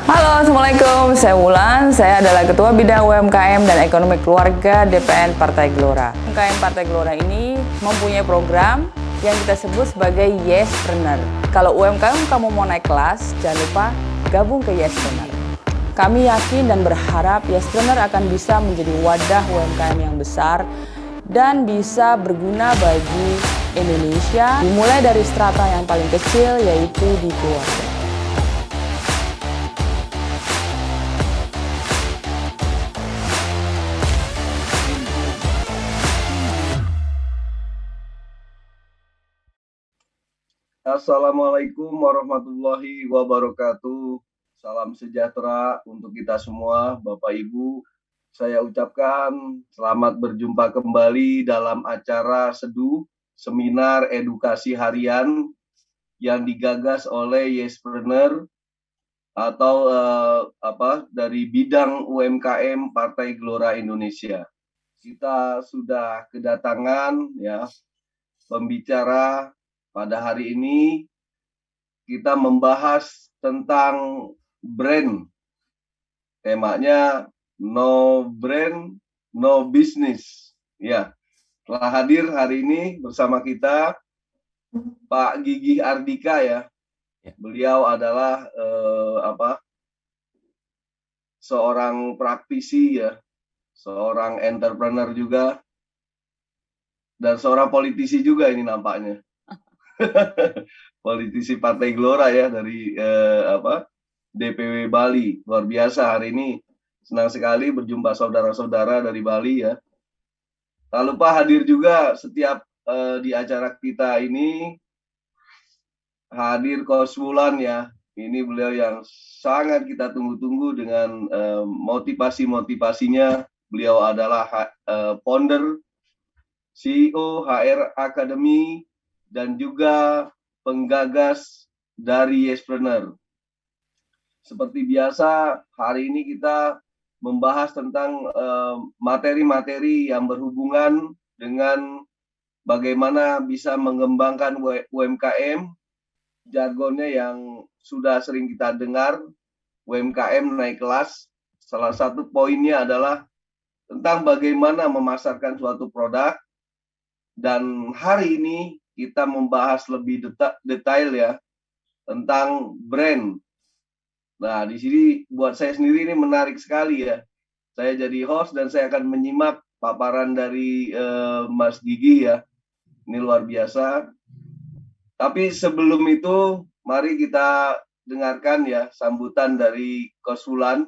Halo, Assalamualaikum. Saya Wulan. Saya adalah Ketua Bidang UMKM dan Ekonomi Keluarga DPN Partai Gelora. UMKM Partai Gelora ini mempunyai program yang kita sebut sebagai Yespreneur. Kalau UMKM kamu mau naik kelas, jangan lupa gabung ke Yespreneur. Kami yakin dan berharap Yespreneur akan bisa menjadi wadah UMKM yang besar dan bisa berguna bagi Indonesia, dimulai dari strata yang paling kecil, yaitu di keluarga. Assalamualaikum warahmatullahi wabarakatuh. Salam sejahtera untuk kita semua, Bapak Ibu. Saya ucapkan selamat berjumpa kembali dalam acara Seduh, Seminar Edukasi Harian yang digagas oleh Yespreneur atau dari bidang UMKM Partai Gelora Indonesia. Kita sudah kedatangan pembicara. Pada hari ini kita membahas tentang brand. Temanya No Brand, No Business. Ya, telah hadir hari ini bersama kita Pak Gigih Ardika ya. Beliau adalah seorang praktisi ya, seorang entrepreneur juga, dan seorang politisi juga ini nampaknya. Politisi Partai Gelora ya dari DPW Bali. Luar biasa hari ini, senang sekali berjumpa saudara-saudara dari Bali ya. Tak lupa hadir juga setiap di acara kita ini hadir Coach Wulan ya. Ini beliau yang sangat kita tunggu-tunggu dengan motivasi-motivasinya. Beliau adalah founder, CEO HR Academy, dan juga penggagas dari Yespreneur. Seperti biasa, hari ini kita membahas tentang materi-materi yang berhubungan dengan bagaimana bisa mengembangkan UMKM, jargonnya yang sudah sering kita dengar, UMKM naik kelas. Salah satu poinnya adalah tentang bagaimana memasarkan suatu produk, dan hari ini kita membahas lebih detail ya tentang brand. Nah, di sini buat saya sendiri ini menarik sekali ya. Saya jadi host dan saya akan menyimak paparan dari Mas Gigi ya. Ini luar biasa. Tapi sebelum itu, mari kita dengarkan ya sambutan dari Coach Wulan.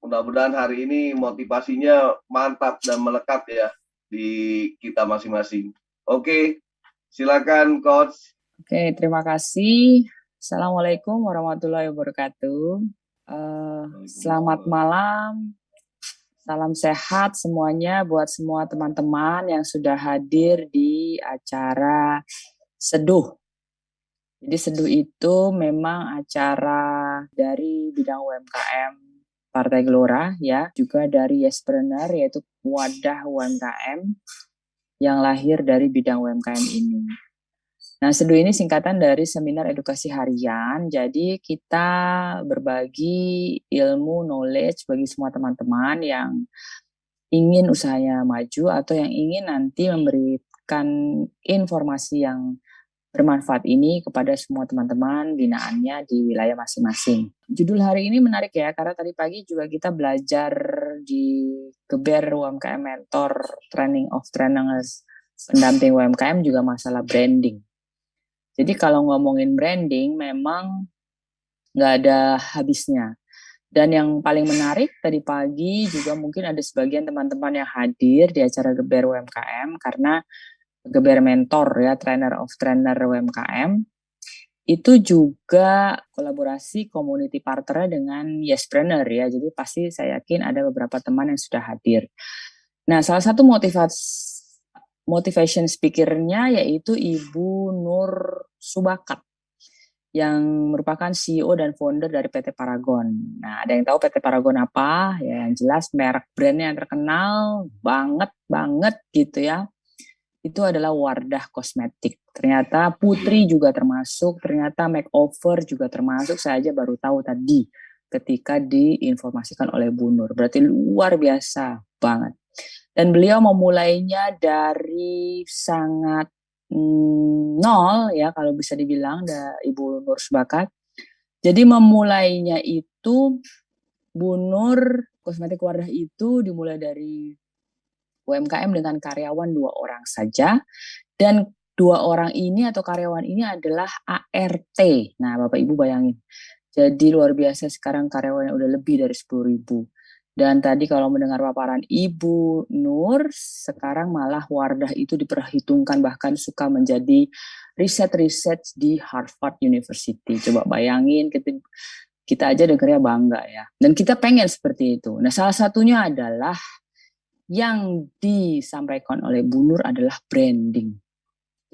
Mudah-mudahan hari ini motivasinya mantap dan melekat ya di kita masing-masing. Oke, silakan Coach. Oke, terima kasih. Assalamualaikum warahmatullahi wabarakatuh. Selamat malam, salam sehat semuanya buat semua teman-teman yang sudah hadir di acara Seduh. Jadi Seduh itu memang acara dari bidang UMKM Partai Gelora ya, juga dari Yespreneur yaitu wadah UMKM yang lahir dari bidang UMKM ini. Nah, Seduh ini singkatan dari Seminar Edukasi Harian. Jadi kita berbagi ilmu, knowledge bagi semua teman-teman yang ingin usahanya maju atau yang ingin nanti memberikan informasi yang bermanfaat ini kepada semua teman-teman binaannya di wilayah masing-masing. Judul hari ini menarik ya, karena tadi pagi juga kita belajar di Geber UMKM Mentor Training of Trainers pendamping UMKM juga masalah branding. Jadi kalau ngomongin branding memang nggak ada habisnya. Dan yang paling menarik tadi pagi juga mungkin ada sebagian teman-teman yang hadir di acara Geber UMKM karena Geber Mentor ya, Trainer of Trainer UMKM, itu juga kolaborasi community partner dengan Yespreneur ya. Jadi pasti saya yakin ada beberapa teman yang sudah hadir. Nah, salah satu motivation speaker-nya yaitu Ibu Nur Subakat yang merupakan CEO dan founder dari PT Paragon. Nah, ada yang tahu PT Paragon apa? Ya, yang jelas merek brandnya yang terkenal banget gitu ya. itu adalah Wardah Kosmetik. Ternyata Putri juga termasuk, ternyata Makeover juga termasuk. Saya aja baru tahu tadi ketika diinformasikan oleh Bu Nur. Berarti luar biasa banget. Dan beliau memulainya dari sangat nol ya, kalau bisa dibilang, Ibu Nur Sebakat. Jadi memulainya itu, Bu Nur Kosmetik Wardah itu dimulai dari UMKM dengan karyawan 2 orang saja, dan 2 orang ini atau karyawan ini adalah ART. Nah, Bapak Ibu bayangin. Jadi luar biasa, sekarang karyawannya udah lebih dari 10.000. Dan tadi kalau mendengar paparan Ibu Nur, sekarang malah Wardah itu diperhitungkan bahkan suka menjadi riset-riset di Harvard University. Coba bayangin, kita aja dengarnya bangga ya. Dan kita pengen seperti itu. Nah, salah satunya adalah yang disampaikan oleh Bu Nur adalah branding.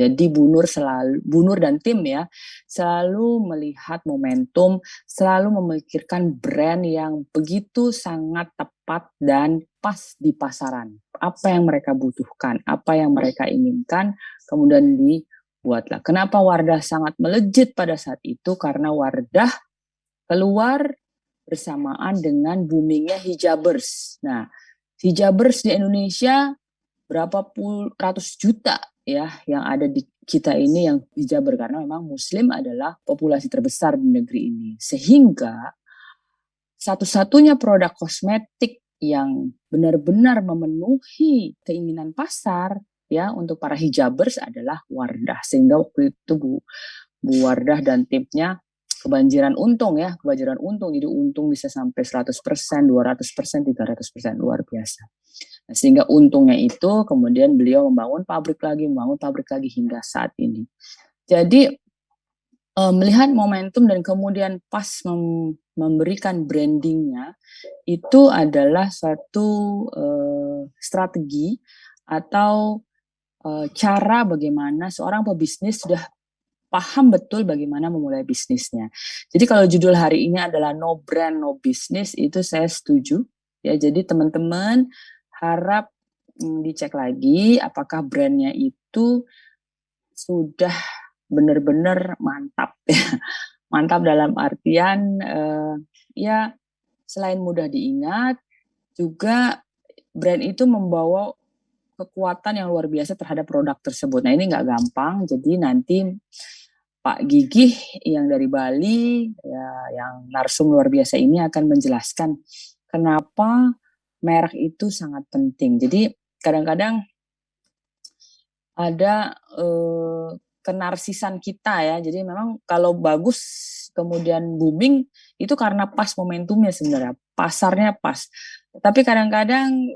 Jadi Bu Nur dan tim ya, selalu melihat momentum, selalu memikirkan brand yang begitu sangat tepat dan pas di pasaran. Apa yang mereka butuhkan, apa yang mereka inginkan, kemudian dibuatlah. Kenapa Wardah sangat melejit pada saat itu? Karena Wardah keluar bersamaan dengan boomingnya hijabers. Nah, hijabers di Indonesia berapa ratus juta ya yang ada di kita ini yang hijaber, karena memang Muslim adalah populasi terbesar di negeri ini. Sehingga satu-satunya produk kosmetik yang benar-benar memenuhi keinginan pasar ya untuk para hijabers adalah Wardah. Sehingga waktu itu Bu Wardah dan timnya kebanjiran untung ya, kebanjiran untung. Jadi untung bisa sampai 100%, 200%, 300%, luar biasa. Nah, sehingga untungnya itu kemudian beliau membangun pabrik lagi hingga saat ini. Jadi melihat momentum dan kemudian pas memberikan brandingnya, itu adalah suatu strategi atau cara bagaimana seorang pebisnis sudah paham betul bagaimana memulai bisnisnya. Jadi kalau judul hari ini adalah No Brand No Business, itu saya setuju. Ya, jadi teman-teman harap dicek lagi apakah brandnya itu sudah benar-benar mantap. Mantap dalam artian ya selain mudah diingat, juga brand itu membawa kekuatan yang luar biasa terhadap produk tersebut. Nah, ini nggak gampang, jadi nanti Pak Gigih yang dari Bali, ya, yang narsum luar biasa ini akan menjelaskan kenapa merek itu sangat penting. Jadi kadang-kadang ada kenarsisan kita ya. Jadi memang kalau bagus kemudian booming itu karena pas momentumnya sebenarnya, pasarnya pas. Tapi kadang-kadang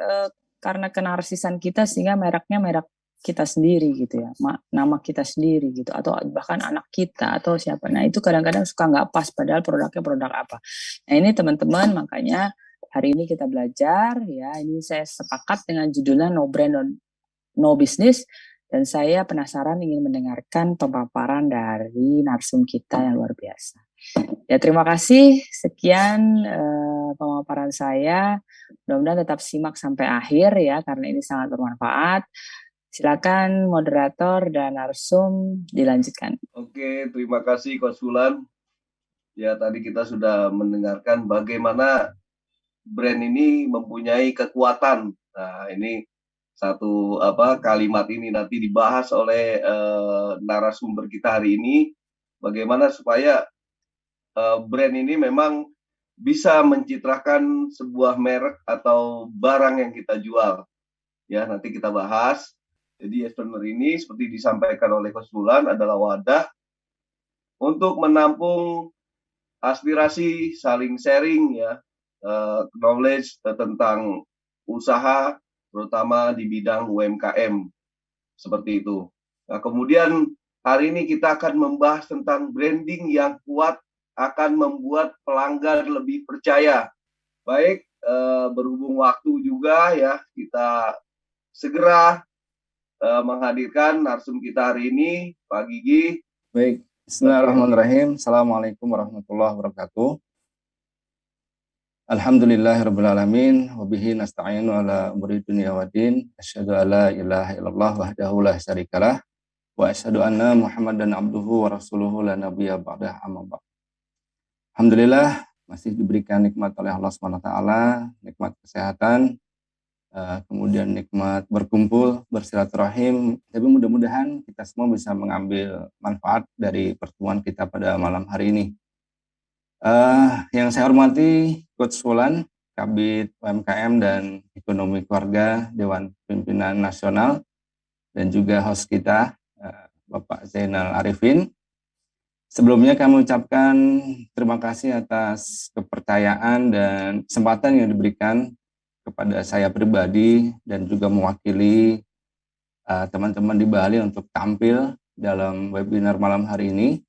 karena kenarsisan kita sehingga mereknya merek kita sendiri gitu ya, nama kita sendiri gitu, atau bahkan anak kita atau siapa. Nah itu kadang-kadang suka nggak pas padahal produknya produk apa. Nah ini teman-teman, makanya hari ini kita belajar ya. Ini saya sepakat dengan judulnya No Brand No Business. Dan saya penasaran ingin mendengarkan pemaparan dari narsum kita yang luar biasa. Ya, terima kasih. Sekian pemaparan saya. Mudah-mudahan tetap simak sampai akhir ya, karena ini sangat bermanfaat. Silakan moderator dan narsum dilanjutkan. Oke, terima kasih Coach Fulan. Ya, tadi kita sudah mendengarkan bagaimana brand ini mempunyai kekuatan. Nah, ini satu kalimat ini nanti dibahas oleh narasumber kita hari ini, bagaimana supaya brand ini memang bisa mencitrakan sebuah merek atau barang yang kita jual. Ya, nanti kita bahas. Jadi Yespreneur ini seperti disampaikan oleh Coach Fulan adalah wadah untuk menampung aspirasi, saling sharing ya, knowledge tentang usaha, terutama di bidang UMKM seperti itu. Nah, kemudian hari ini kita akan membahas tentang branding yang kuat akan membuat pelanggan lebih percaya. Baik, berhubung waktu juga ya, kita segera menghadirkan narsum kita hari ini, Pak Gigi. Baik, bismillahirrahmanirrahim. Assalamualaikum warahmatullahi wabarakatuh. Alhamdulillahirabbil alamin wa bihi nasta'inu ala umuri dunya waddin. Asyhadu an la ilaha illallah wahdahu la syarikalah wa asyhadu anna Muhammadan abduhu wa rasuluhu la nabiyya ba'dah amma ba'd. Alhamdulillah masih diberikan nikmat oleh Allah Subhanahu wa taala, nikmat kesehatan, kemudian nikmat berkumpul, bersilaturahim. Tapi mudah-mudahan kita semua bisa mengambil manfaat dari pertemuan kita pada malam hari ini. Yang saya hormati Coach Wulan, Kabid UMKM dan Ekonomi Keluarga Dewan Pimpinan Nasional, dan juga host kita Bapak Zainal Arifin. Sebelumnya kami ucapkan terima kasih atas kepercayaan dan kesempatan yang diberikan kepada saya pribadi dan juga mewakili teman-teman di Bali untuk tampil dalam webinar malam hari ini.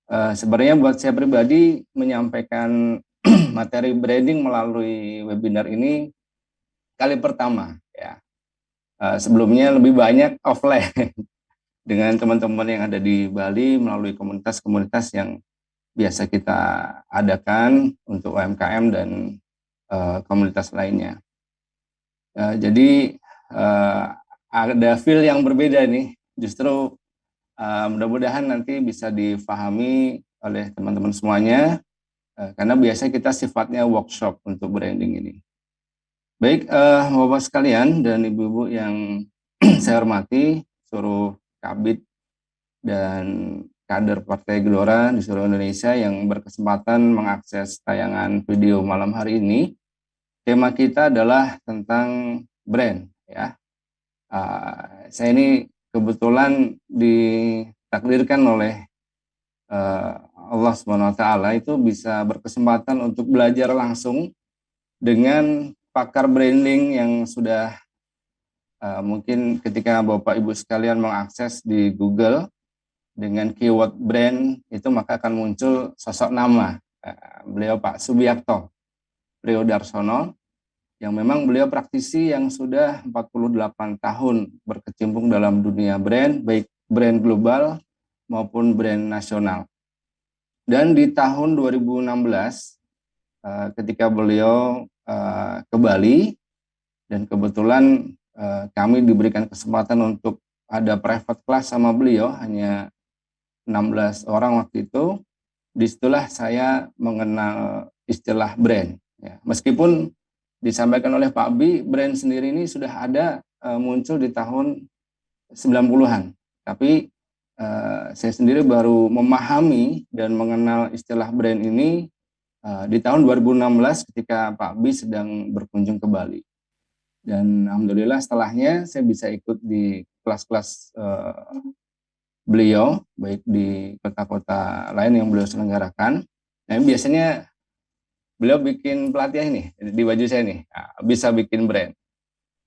Sebenarnya buat saya pribadi menyampaikan materi branding melalui webinar ini kali pertama ya. Sebelumnya lebih banyak offline dengan teman-teman yang ada di Bali melalui komunitas-komunitas yang biasa kita adakan untuk UMKM dan komunitas lainnya. Jadi ada feel yang berbeda nih, justru mudah-mudahan nanti bisa difahami oleh teman-teman semuanya, karena biasanya kita sifatnya workshop untuk branding ini. Baik, Bapak sekalian dan Ibu-ibu yang saya hormati, seluruh kabid dan kader Partai Gelora di seluruh Indonesia yang berkesempatan mengakses tayangan video malam hari ini. Tema kita adalah tentang brand, ya. Saya ini kebetulan ditakdirkan oleh Allah Subhanahu wa taala itu bisa berkesempatan untuk belajar langsung dengan pakar branding yang sudah mungkin ketika Bapak Ibu sekalian mengakses di Google dengan keyword brand itu maka akan muncul sosok nama beliau Pak Subiakto Priyodarsono, yang memang beliau praktisi yang sudah 48 tahun berkecimpung dalam dunia brand, baik brand global maupun brand nasional. Dan di tahun 2016, ketika beliau ke Bali, dan kebetulan kami diberikan kesempatan untuk ada private class sama beliau, hanya 16 orang waktu itu, disitulah saya mengenal istilah brand. Ya, meskipun disampaikan oleh Pak Bi, brand sendiri ini sudah ada muncul di tahun 90-an. Tapi saya sendiri baru memahami dan mengenal istilah brand ini di tahun 2016 ketika Pak Bi sedang berkunjung ke Bali. Dan alhamdulillah setelahnya saya bisa ikut di kelas-kelas beliau, baik di kota-kota lain yang beliau selenggarakan. Nah, biasanya beliau bikin pelatihan ini di baju saya nih, bisa bikin brand.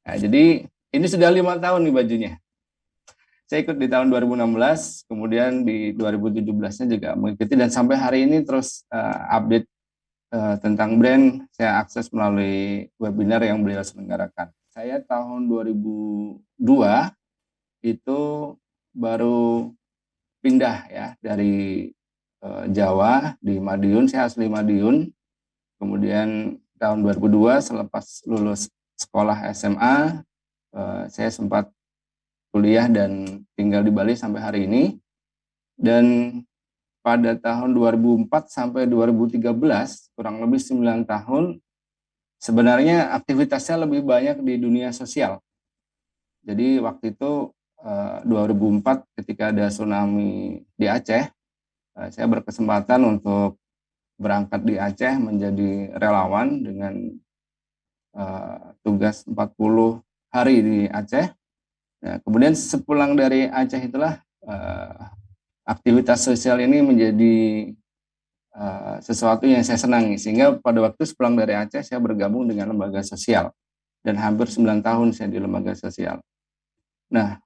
Nah, jadi ini sudah 5 tahun nih bajunya. Saya ikut di tahun 2016, kemudian di 2017-nya juga mengikuti, dan sampai hari ini terus update tentang brand saya akses melalui webinar yang beliau selenggarakan. Saya tahun 2002 itu baru pindah ya dari Jawa di Madiun, saya asli Madiun. Kemudian tahun 2002 selepas lulus sekolah SMA, saya sempat kuliah dan tinggal di Bali sampai hari ini. Dan pada tahun 2004 sampai 2013, kurang lebih 9 tahun, sebenarnya aktivitasnya lebih banyak di dunia sosial. Jadi waktu itu 2004 ketika ada tsunami di Aceh, saya berkesempatan untuk berangkat di Aceh menjadi relawan dengan tugas 40 hari di Aceh. Nah, kemudian sepulang dari Aceh itulah aktivitas sosial ini menjadi sesuatu yang saya senangi, sehingga pada waktu sepulang dari Aceh saya bergabung dengan lembaga sosial dan hampir 9 tahun saya di lembaga sosial. Nah,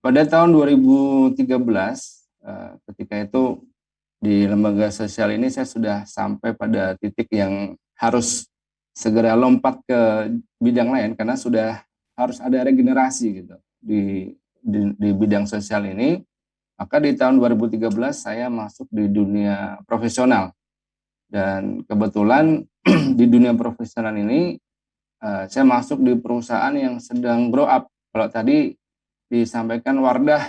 pada tahun 2013 ketika itu di lembaga sosial ini saya sudah sampai pada titik yang harus segera lompat ke bidang lain karena sudah harus ada regenerasi gitu di bidang sosial ini. Maka di tahun 2013 saya masuk di dunia profesional Dan kebetulan di dunia profesional ini saya masuk di perusahaan yang sedang grow up. Kalau tadi disampaikan Wardah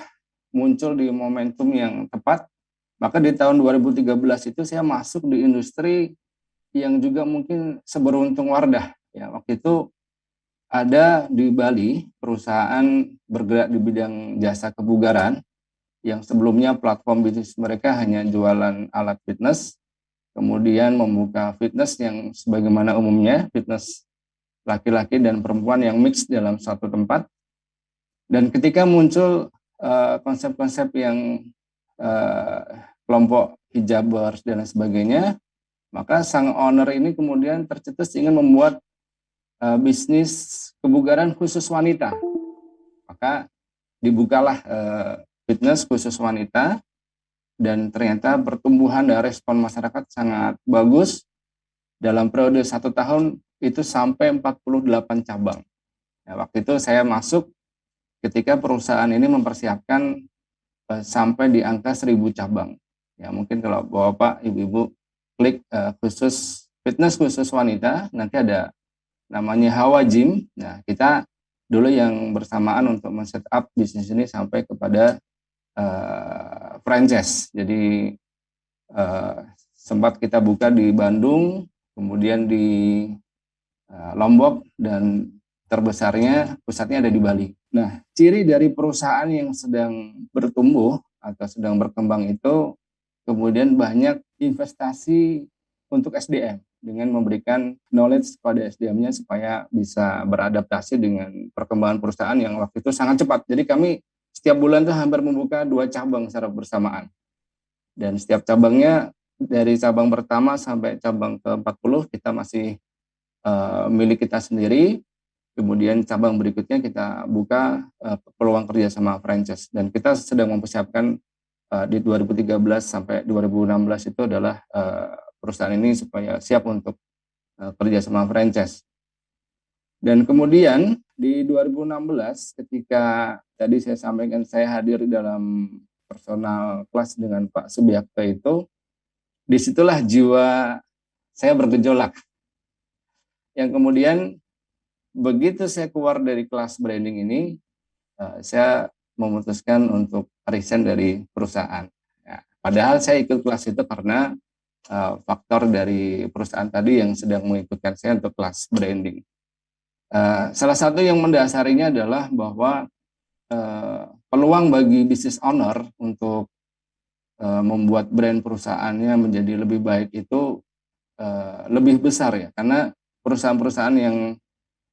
muncul di momentum yang tepat, maka di tahun 2013 itu saya masuk di industri yang juga mungkin seberuntung Wardah. Ya, waktu itu ada di Bali perusahaan bergerak di bidang jasa kebugaran yang sebelumnya platform bisnis mereka hanya jualan alat fitness, kemudian membuka fitness yang sebagaimana umumnya, fitness laki-laki dan perempuan yang mix dalam satu tempat. Dan ketika muncul konsep-konsep yang kelompok hijabers dan sebagainya, maka sang owner ini kemudian tercetus ingin membuat bisnis kebugaran khusus wanita. Maka dibukalah fitness khusus wanita, dan ternyata pertumbuhan dan respon masyarakat sangat bagus. Dalam periode 1 tahun itu sampai 48 cabang. Ya, waktu itu saya masuk ketika perusahaan ini mempersiapkan sampai di angka 1.000 cabang. Ya, mungkin kalau Bapak, Ibu-ibu klik khusus fitness khusus wanita, nanti ada namanya Hawa Gym. Nah, kita dulu yang bersamaan untuk men-setup bisnis ini sampai kepada franchise. Jadi sempat kita buka di Bandung, kemudian di Lombok, dan terbesarnya pusatnya ada di Bali. Nah, ciri dari perusahaan yang sedang bertumbuh atau sedang berkembang itu kemudian banyak investasi untuk SDM dengan memberikan knowledge pada SDM-nya supaya bisa beradaptasi dengan perkembangan perusahaan yang waktu itu sangat cepat. Jadi kami setiap bulan tuh hampir membuka 2 cabang secara bersamaan. Dan setiap cabangnya dari cabang pertama sampai cabang ke-40 kita masih milik kita sendiri. Kemudian cabang berikutnya kita buka peluang kerja sama franchise, dan kita sedang mempersiapkan di 2013 sampai 2016 itu adalah perusahaan ini supaya siap untuk kerja sama franchise. Dan kemudian di 2016 ketika tadi saya sampaikan saya hadir dalam personal kelas dengan Pak Subiakto itu, disitulah jiwa saya bergejolak. Yang kemudian begitu saya keluar dari kelas branding ini, saya memutuskan untuk resign dari perusahaan. Ya, padahal saya ikut kelas itu karena faktor dari perusahaan tadi yang sedang mengikutkan saya untuk kelas branding. Salah satu yang mendasarinya adalah bahwa peluang bagi business owner untuk membuat brand perusahaannya menjadi lebih baik itu lebih besar ya, karena perusahaan-perusahaan yang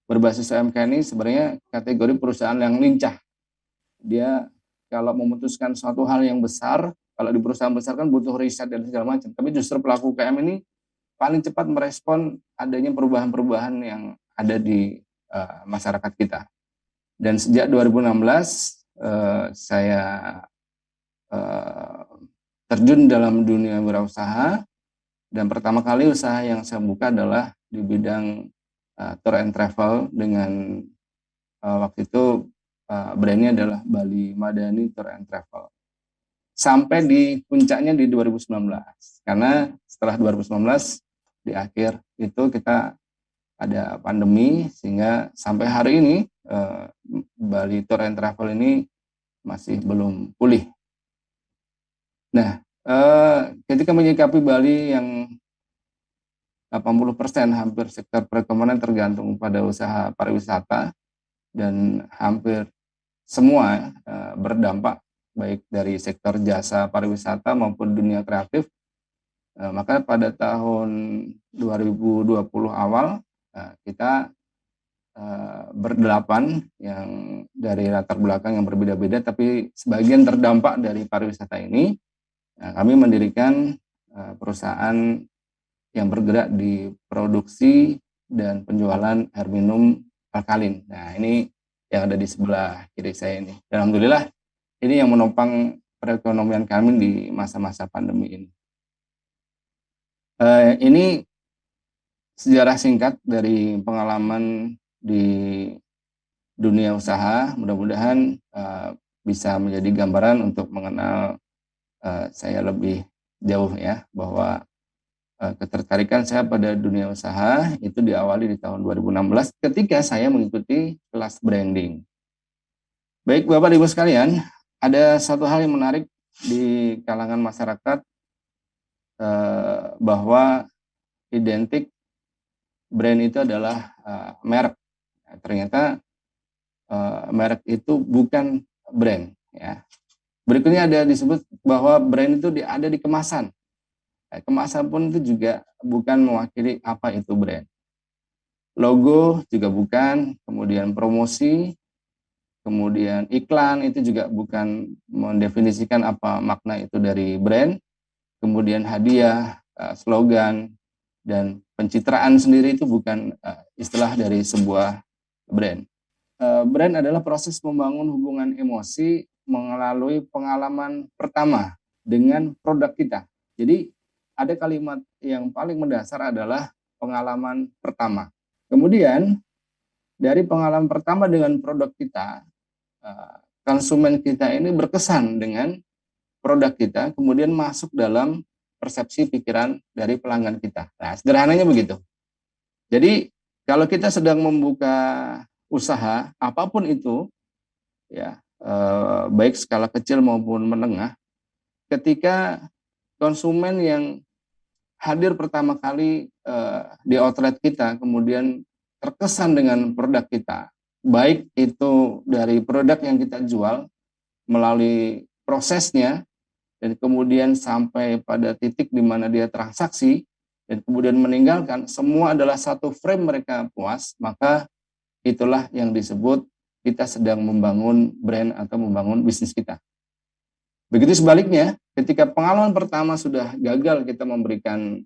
berbasis UMKM ini sebenarnya kategori perusahaan yang lincah. Dia kalau memutuskan suatu hal yang besar, kalau di perusahaan besar kan butuh riset dan segala macam, tapi justru pelaku UKM ini paling cepat merespon adanya perubahan-perubahan yang ada di masyarakat kita. Dan sejak 2016 saya terjun dalam dunia wirausaha, dan pertama kali usaha yang saya buka adalah di bidang tour and travel dengan waktu itu brandnya adalah Bali Madani Tour and Travel. Sampai di puncaknya di 2019, karena setelah 2019 di akhir itu kita ada pandemi, sehingga sampai hari ini Bali Tour and Travel ini masih belum pulih. Nah, ketika menyikapi Bali yang 80% hampir sektor perekonomian tergantung pada usaha pariwisata, dan hampir semua berdampak baik dari sektor jasa pariwisata maupun dunia kreatif, maka pada tahun 2020 awal kita berdelapan yang dari latar belakang yang berbeda-beda, tapi sebagian terdampak dari pariwisata ini, kami mendirikan perusahaan yang bergerak di produksi dan penjualan air minum alkalin. Nah, ini yang ada di sebelah kiri saya ini. Dan alhamdulillah ini yang menopang perekonomian kami di masa-masa pandemi ini. Ini sejarah singkat dari pengalaman di dunia usaha. Mudah-mudahan bisa menjadi gambaran untuk mengenal saya lebih jauh ya, bahwa ketertarikan saya pada dunia usaha itu diawali di tahun 2016 ketika saya mengikuti kelas branding. Baik Bapak Ibu sekalian, ada satu hal yang menarik di kalangan masyarakat bahwa identik brand itu adalah merek. Ternyata merek itu bukan brand. Ya. Berikutnya ada disebut bahwa brand itu ada di kemasan. Kemasan pun itu juga bukan mewakili apa itu brand. Logo juga bukan, kemudian promosi, kemudian iklan itu juga bukan mendefinisikan apa makna itu dari brand. Kemudian hadiah, slogan, dan pencitraan sendiri itu bukan istilah dari sebuah brand. Brand adalah proses membangun hubungan emosi melalui pengalaman pertama dengan produk kita. Jadi ada kalimat yang paling mendasar adalah pengalaman pertama. Kemudian dari pengalaman pertama dengan produk kita, konsumen kita ini berkesan dengan produk kita, kemudian masuk dalam persepsi pikiran dari pelanggan kita. Nah, sederhananya begitu. Jadi kalau kita sedang membuka usaha apapun itu, ya baik skala kecil maupun menengah, ketika konsumen yang hadir pertama kali di outlet kita, kemudian terkesan dengan produk kita, baik itu dari produk yang kita jual melalui prosesnya, dan kemudian sampai pada titik di mana dia transaksi, dan kemudian meninggalkan, semua adalah satu frame mereka puas, maka itulah yang disebut kita sedang membangun brand atau membangun bisnis kita. Begitu sebaliknya, ketika pengalaman pertama sudah gagal kita memberikan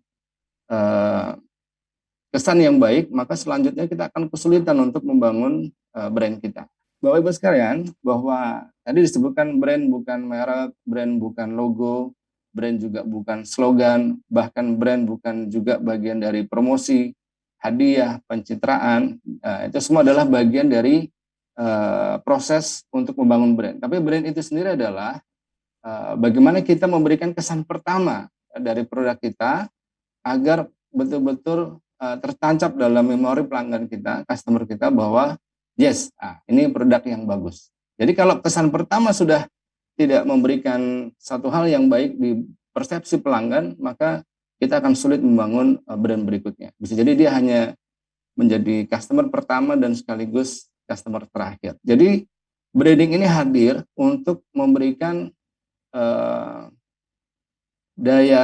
kesan yang baik, maka selanjutnya kita akan kesulitan untuk membangun brand kita. Bapak Ibu sekalian, bahwa tadi disebutkan brand bukan merek, brand bukan logo, brand juga bukan slogan, bahkan brand bukan juga bagian dari promosi, hadiah, pencitraan, itu semua adalah bagian dari proses untuk membangun brand. Tapi brand itu sendiri adalah bagaimana kita memberikan kesan pertama dari produk kita agar betul-betul tertancap dalam memori pelanggan kita, customer kita, bahwa yes, ini produk yang bagus. Jadi kalau kesan pertama sudah tidak memberikan satu hal yang baik di persepsi pelanggan, maka kita akan sulit membangun brand berikutnya. Bisa jadi dia hanya menjadi customer pertama dan sekaligus customer terakhir. Jadi branding ini hadir untuk memberikan daya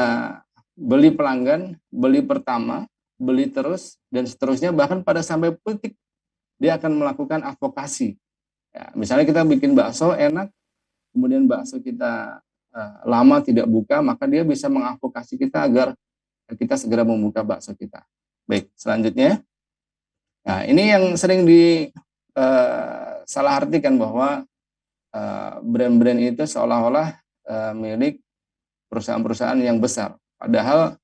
beli pelanggan, beli pertama, beli terus, dan seterusnya, bahkan pada sampai titik dia akan melakukan advokasi. Ya, misalnya kita bikin bakso enak, kemudian bakso kita lama tidak buka, maka dia bisa mengadvokasi kita agar kita segera membuka bakso kita. Baik, selanjutnya. Nah, ini yang sering salah artikan bahwa brand-brand itu seolah-olah milik perusahaan-perusahaan yang besar. Padahal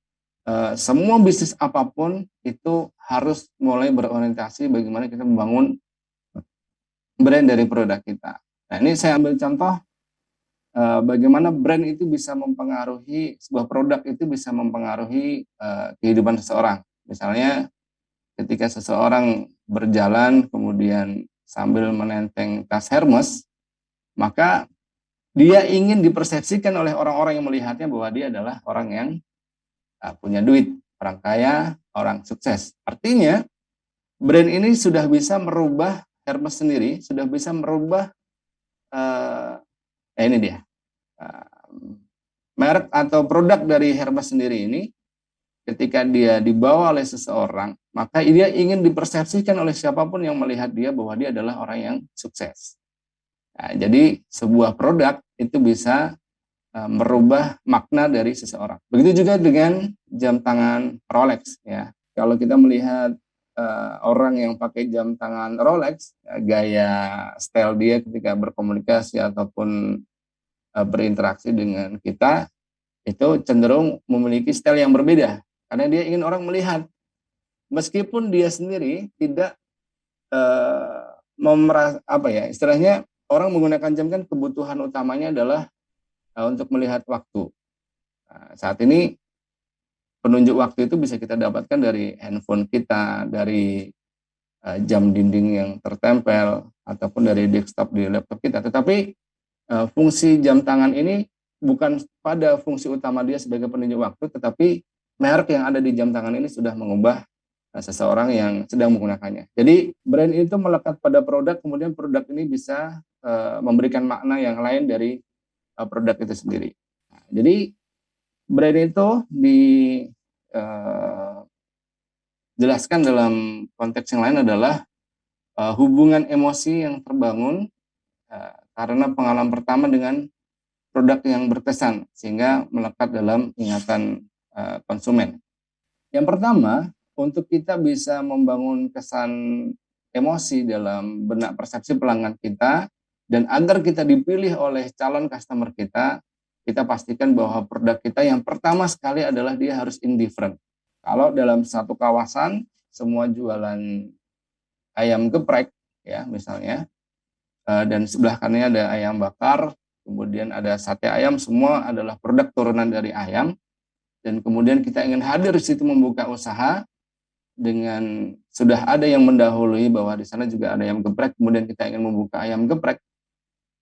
semua bisnis apapun itu harus mulai berorientasi bagaimana kita membangun brand dari produk kita. Nah, ini saya ambil contoh bagaimana brand itu bisa mempengaruhi, sebuah produk itu bisa mempengaruhi kehidupan seseorang. Misalnya ketika seseorang berjalan kemudian sambil menenteng tas Hermes, maka dia ingin dipersepsikan oleh orang-orang yang melihatnya bahwa dia adalah orang yang punya duit, orang kaya, orang sukses. Artinya brand ini sudah bisa merubah Hermes sendiri, sudah bisa merubah ini dia merek atau produk dari Hermes sendiri ini. Ketika dia dibawa oleh seseorang, maka dia ingin dipersepsikan oleh siapapun yang melihat dia bahwa dia adalah orang yang sukses. Nah, jadi sebuah produk itu bisa merubah makna dari seseorang. Begitu juga dengan jam tangan Rolex. Ya, kalau kita melihat orang yang pakai jam tangan Rolex, gaya style dia ketika berkomunikasi ataupun berinteraksi dengan kita itu cenderung memiliki style yang berbeda. Karena dia ingin orang melihat, meskipun dia sendiri tidak istilahnya orang menggunakan jam kan kebutuhan utamanya adalah untuk melihat waktu. Nah, saat ini penunjuk waktu itu bisa kita dapatkan dari handphone kita, dari jam dinding yang tertempel, ataupun dari desktop di laptop kita. Tetapi fungsi jam tangan ini bukan pada fungsi utama dia sebagai penunjuk waktu, tetapi merek yang ada di jam tangan ini sudah mengubah seseorang yang sedang menggunakannya. Jadi brand itu melekat pada produk, kemudian produk ini bisa memberikan makna yang lain dari produk itu sendiri. Nah, jadi brand itu dijelaskan dalam konteks yang lain adalah hubungan emosi yang terbangun karena pengalaman pertama dengan produk yang berkesan sehingga melekat dalam ingatan konsumen. Yang pertama, untuk kita bisa membangun kesan emosi dalam benak persepsi pelanggan kita dan agar kita dipilih oleh calon customer kita pastikan bahwa produk kita yang pertama sekali adalah dia harus indifferent. Kalau dalam satu kawasan semua jualan ayam geprek ya misalnya, dan sebelah kanannya ada ayam bakar, kemudian ada sate ayam, semua adalah produk turunan dari ayam, dan kemudian kita ingin hadir di situ membuka usaha dengan sudah ada yang mendahului bahwa di sana juga ada ayam geprek, kemudian kita ingin membuka ayam geprek.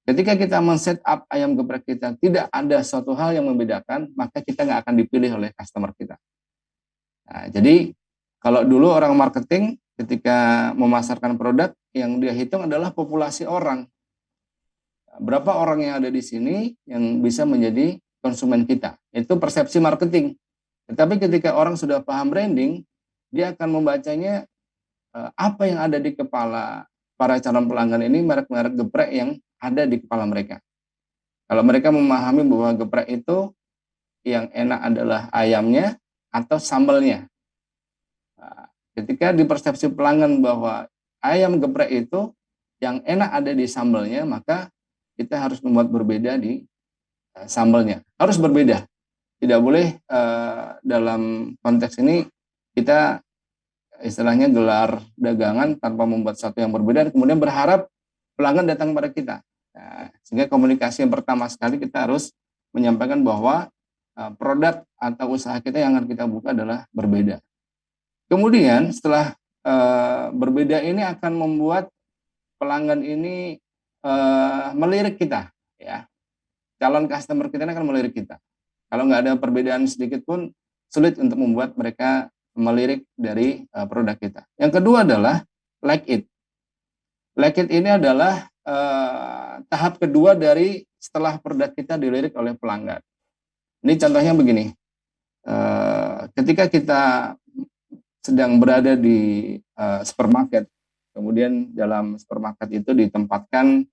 Ketika kita men-set up ayam geprek kita, tidak ada suatu hal yang membedakan, maka kita nggak akan dipilih oleh customer kita. Nah, jadi kalau dulu orang marketing ketika memasarkan produk, yang dia hitung adalah populasi orang. Berapa orang yang ada di sini yang bisa menjadi konsumen kita. Itu persepsi marketing. Tetapi ketika orang sudah paham branding, dia akan membacanya apa yang ada di kepala para calon pelanggan ini, merek-merek geprek yang ada di kepala mereka. Kalau mereka memahami bahwa geprek itu yang enak adalah ayamnya atau sambalnya. Ketika di persepsi pelanggan bahwa ayam geprek itu yang enak ada di sambalnya, maka kita harus membuat berbeda di sambalnya. Harus berbeda. Tidak boleh dalam konteks ini kita istilahnya gelar dagangan tanpa membuat sesuatu yang berbeda, kemudian berharap pelanggan datang kepada kita. Nah, sehingga komunikasi yang pertama sekali kita harus menyampaikan bahwa produk atau usaha kita yang akan kita buka adalah berbeda. Kemudian setelah berbeda ini akan membuat pelanggan ini melirik kita, ya. Calon customer kita akan melirik kita. Kalau nggak ada perbedaan sedikit pun sulit untuk membuat mereka melirik dari produk kita. Yang kedua adalah like it. Like it ini adalah tahap kedua dari setelah produk kita dilirik oleh pelanggan. Ini contohnya begini. Ketika kita sedang berada di supermarket, kemudian dalam supermarket itu ditempatkan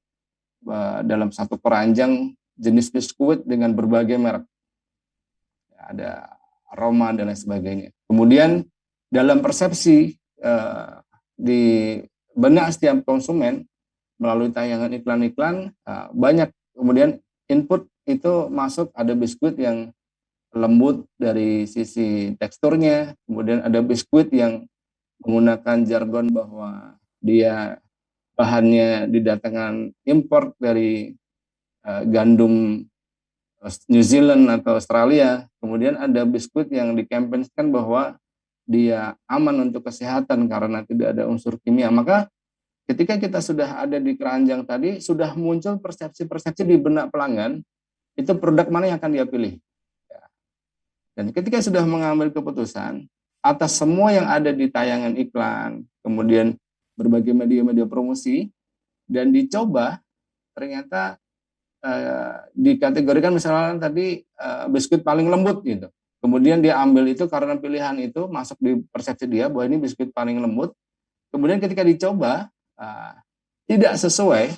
dalam satu keranjang jenis biskuit dengan berbagai merek. Ada aroma dan lain sebagainya. Kemudian dalam persepsi di benak setiap konsumen melalui tayangan iklan-iklan banyak, kemudian input itu masuk, ada biskuit yang lembut dari sisi teksturnya, kemudian ada biskuit yang menggunakan jargon bahwa dia bahannya didatangkan import dari gandum New Zealand atau Australia. Kemudian ada biskuit yang dikampanyekan bahwa dia aman untuk kesehatan karena tidak ada unsur kimia. Maka ketika kita sudah ada di keranjang tadi, sudah muncul persepsi-persepsi di benak pelanggan, itu produk mana yang akan dia pilih. Dan ketika sudah mengambil keputusan, atas semua yang ada di tayangan iklan, kemudian berbagai media-media promosi, dan dicoba, ternyata dikategorikan misalnya tadi biskuit paling lembut gitu. Kemudian dia ambil itu karena pilihan itu masuk di persepsi dia bahwa ini biskuit paling lembut. Kemudian ketika dicoba tidak sesuai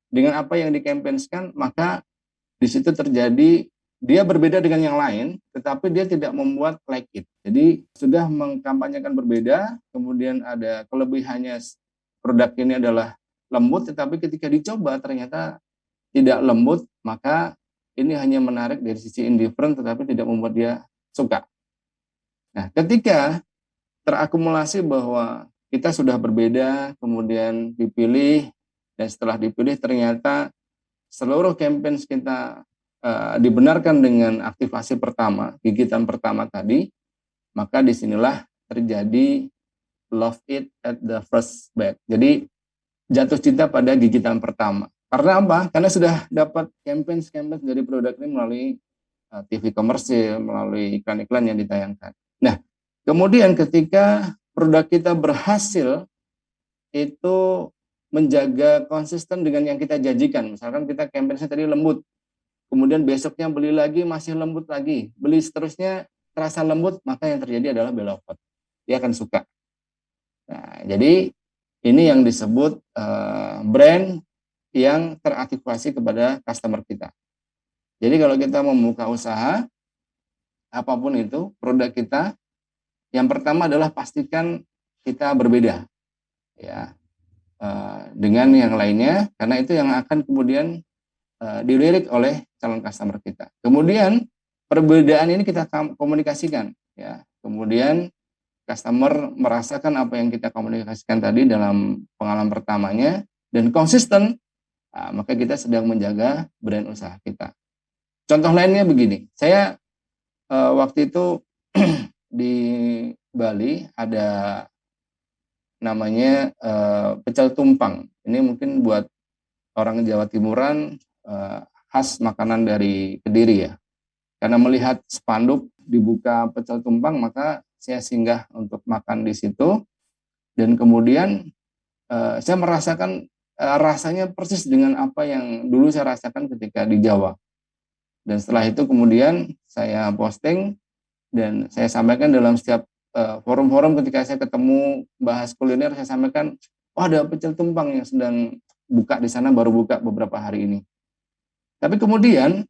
dengan apa yang dikampanyekan, maka di situ terjadi dia berbeda dengan yang lain, tetapi dia tidak membuat like it. Jadi sudah mengkampanyekan berbeda, kemudian ada kelebihannya produk ini adalah lembut, tetapi ketika dicoba ternyata tidak lembut, maka ini hanya menarik dari sisi indifferent, tetapi tidak membuat dia suka. Nah, ketika terakumulasi bahwa kita sudah berbeda, kemudian dipilih, dan setelah dipilih ternyata seluruh campaign kita dibenarkan dengan aktivasi pertama, gigitan pertama tadi, maka disinilah terjadi love it at the first bite. Jadi jatuh cinta pada gigitan pertama. Karena apa? Karena sudah dapat campaign dari produk ini melalui TV komersil, melalui iklan-iklan yang ditayangkan. Nah, kemudian ketika produk kita berhasil itu menjaga konsisten dengan yang kita janjikan. Misalkan kita campaign tadi lembut, kemudian besoknya beli lagi masih lembut lagi, beli seterusnya terasa lembut, maka yang terjadi adalah beloved. Dia akan suka. Nah, jadi ini yang disebut brand yang teraktivasi kepada customer kita. Jadi kalau kita membuka usaha, apapun itu, produk kita, yang pertama adalah pastikan kita berbeda, ya, dengan yang lainnya, karena itu yang akan kemudian dilirik oleh calon customer kita. Kemudian perbedaan ini kita komunikasikan, ya. Kemudian customer merasakan apa yang kita komunikasikan tadi dalam pengalaman pertamanya dan konsisten, maka kita sedang menjaga brand usaha kita. Contoh lainnya begini, saya waktu itu di Bali ada namanya pecel tumpang. Ini mungkin buat orang Jawa Timuran khas makanan dari Kediri ya. Karena melihat spanduk dibuka pecel tumpang, maka saya singgah untuk makan di situ, dan kemudian saya merasakan rasanya persis dengan apa yang dulu saya rasakan ketika di Jawa. Dan setelah itu kemudian saya posting dan saya sampaikan dalam setiap forum-forum ketika saya ketemu bahas kuliner, saya sampaikan, oh ada pecel tumpang yang sedang buka di sana, baru buka beberapa hari ini. Tapi kemudian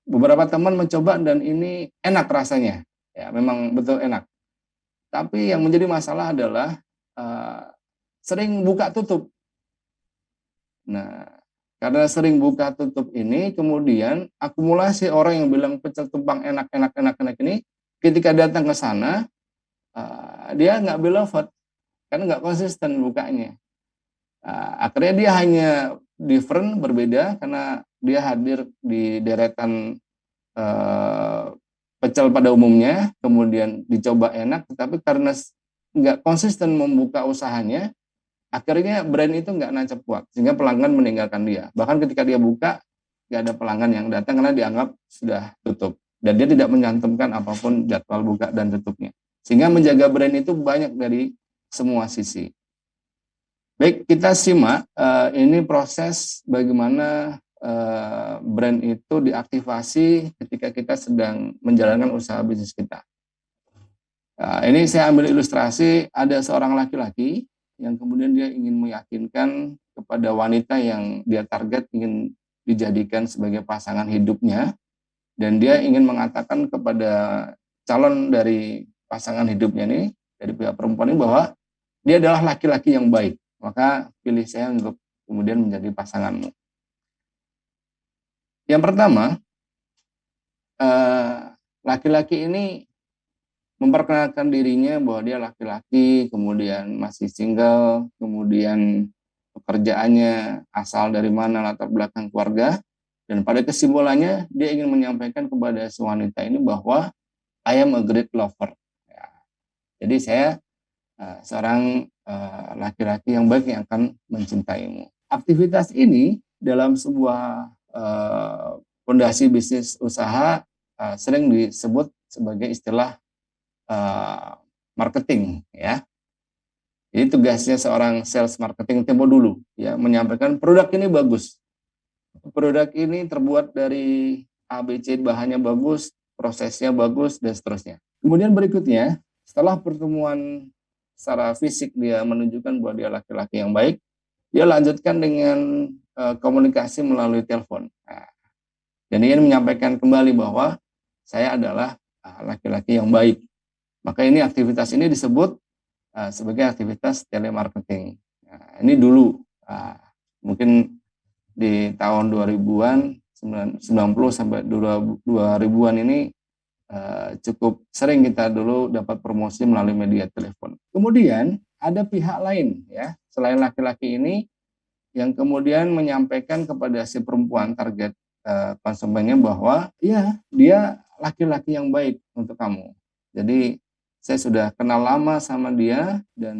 beberapa teman mencoba dan ini enak rasanya. Ya, memang betul enak. Tapi yang menjadi masalah adalah sering buka tutup. Nah, karena sering buka tutup ini, kemudian akumulasi orang yang bilang pecel tumpang enak ini, ketika datang ke sana, dia nggak beloved, karena nggak konsisten bukanya. Akhirnya dia hanya different, berbeda, karena dia hadir di deretan pecel pada umumnya, kemudian dicoba enak, tetapi karena nggak konsisten membuka usahanya, akhirnya brand itu nggak nancap kuat, sehingga pelanggan meninggalkan dia. Bahkan ketika dia buka, nggak ada pelanggan yang datang karena dianggap sudah tutup. Dan dia tidak mencantumkan apapun jadwal buka dan tutupnya. Sehingga menjaga brand itu banyak dari semua sisi. Baik, kita simak ini proses bagaimana brand itu diaktifasi ketika kita sedang menjalankan usaha bisnis kita. Ini saya ambil ilustrasi, ada seorang laki-laki yang kemudian dia ingin meyakinkan kepada wanita yang dia target ingin dijadikan sebagai pasangan hidupnya, dan dia ingin mengatakan kepada calon dari pasangan hidupnya ini, dari pihak perempuan ini, bahwa dia adalah laki-laki yang baik, maka pilih saya untuk kemudian menjadi pasanganmu. Yang pertama, laki-laki ini memperkenalkan dirinya bahwa dia laki-laki, kemudian masih single, kemudian pekerjaannya asal dari mana, latar belakang keluarga, dan pada kesimpulannya dia ingin menyampaikan kepada si wanita ini bahwa I am a great lover. Ya. Jadi saya seorang laki-laki yang baik yang akan mencintaimu. Aktivitas ini dalam sebuah fondasi bisnis usaha sering disebut sebagai istilah marketing, ya. Jadi tugasnya seorang sales marketing tempo dulu, ya, menyampaikan produk ini bagus, produk ini terbuat dari ABC, bahannya bagus, prosesnya bagus, dan seterusnya. Kemudian berikutnya, setelah pertemuan secara fisik dia menunjukkan bahwa dia laki-laki yang baik, dia lanjutkan dengan komunikasi melalui telepon. Nah, dan ingin menyampaikan kembali bahwa saya adalah laki-laki yang baik. Maka ini aktivitas ini disebut sebagai aktivitas telemarketing. Nah, ini dulu, mungkin di tahun 2000-an, 90 sampai 2000-an ini cukup sering kita dulu dapat promosi melalui media telepon. Kemudian ada pihak lain, ya, selain laki-laki ini, yang kemudian menyampaikan kepada si perempuan target konsumennya bahwa ya dia laki-laki yang baik untuk kamu. Jadi saya sudah kenal lama sama dia dan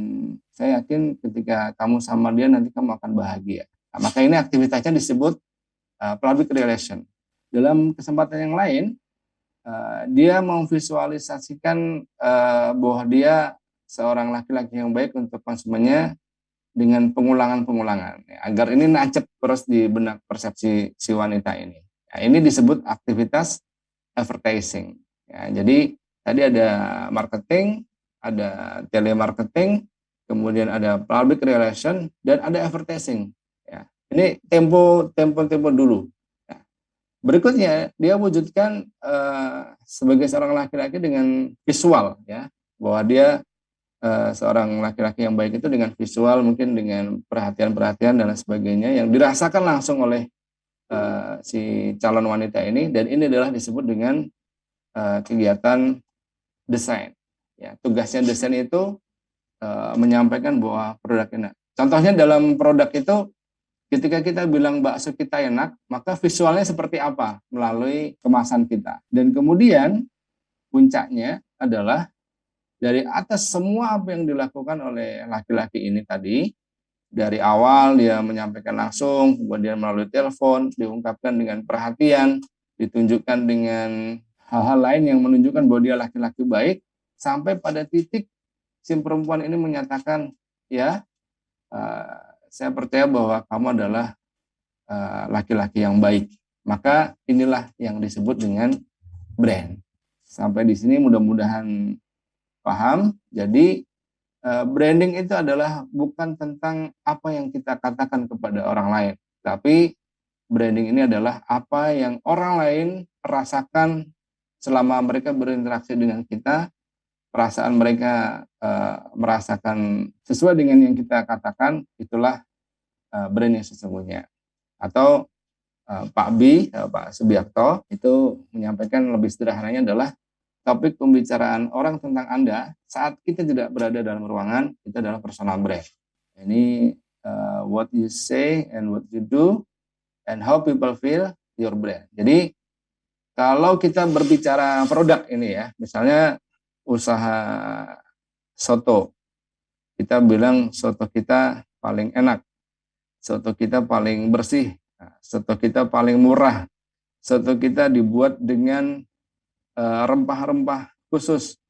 saya yakin ketika kamu sama dia nanti kamu akan bahagia. Nah, maka ini aktivitasnya disebut public relation. Dalam kesempatan yang lain, dia memvisualisasikan bahwa dia seorang laki-laki yang baik untuk konsumennya dengan pengulangan-pengulangan, ya, agar ini nancep terus di benak persepsi si wanita ini. Nah, ini disebut aktivitas advertising. Ya, jadi tadi ada marketing, ada telemarketing, kemudian ada public relation, dan ada advertising. Ya, ini tempo dulu. Ya. Berikutnya dia wujudkan sebagai seorang laki-laki dengan visual, ya, bahwa dia seorang laki-laki yang baik itu dengan visual, mungkin dengan perhatian-perhatian dan lain sebagainya yang dirasakan langsung oleh si calon wanita ini, dan ini adalah disebut dengan kegiatan desain. Ya, tugasnya desain itu menyampaikan bahwa produk enak. Contohnya dalam produk itu, ketika kita bilang bakso kita enak, maka visualnya seperti apa melalui kemasan kita. Dan kemudian puncaknya adalah dari atas semua apa yang dilakukan oleh laki-laki ini tadi, dari awal dia menyampaikan langsung, kemudian melalui telepon, diungkapkan dengan perhatian, ditunjukkan dengan hal-hal lain yang menunjukkan bahwa dia laki-laki baik, sampai pada titik si perempuan ini menyatakan, ya, saya percaya bahwa kamu adalah laki-laki yang baik. Maka inilah yang disebut dengan brand. Sampai di sini mudah-mudahan paham. Jadi branding itu adalah bukan tentang apa yang kita katakan kepada orang lain, tapi branding ini adalah apa yang orang lain rasakan selama mereka berinteraksi dengan kita, perasaan mereka merasakan sesuai dengan yang kita katakan, itulah brand yang sesungguhnya. Atau Pak Subiakto itu menyampaikan lebih sederhananya adalah topik pembicaraan orang tentang Anda saat kita tidak berada dalam ruangan, itu adalah personal brand. Ini what you say and what you do and how people feel your brand. Jadi kalau kita berbicara produk ini ya, misalnya usaha soto, kita bilang soto kita paling enak, soto kita paling bersih, soto kita paling murah, soto kita dibuat dengan rempah-rempah khusus.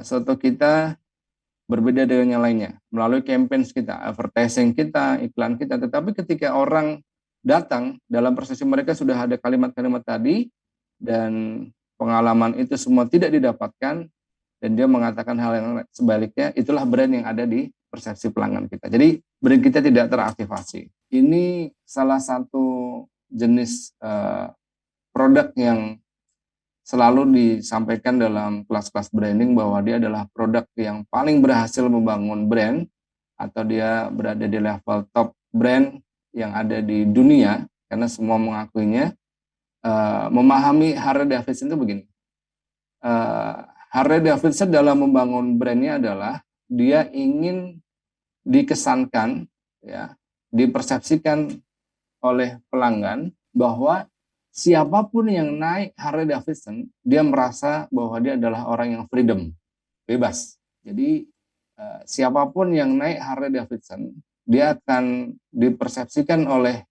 Soto kita berbeda dengan yang lainnya melalui campaign kita, advertising kita, iklan kita. Tetapi ketika orang datang, dalam persepsi mereka sudah ada kalimat-kalimat tadi dan pengalaman itu semua tidak didapatkan, dan dia mengatakan hal yang sebaliknya, itulah brand yang ada di persepsi pelanggan kita. Jadi brand kita tidak teraktivasi. Ini salah satu jenis produk yang selalu disampaikan dalam kelas-kelas branding, bahwa dia adalah produk yang paling berhasil membangun brand, atau dia berada di level top brand yang ada di dunia, karena semua mengakuinya. Memahami Harley Davidson itu begini, Harley Davidson dalam membangun brandnya adalah dia ingin dikesankan, ya, dipersepsikan oleh pelanggan bahwa siapapun yang naik Harley Davidson, dia merasa bahwa dia adalah orang yang freedom, bebas. Jadi siapapun yang naik Harley Davidson, dia akan dipersepsikan oleh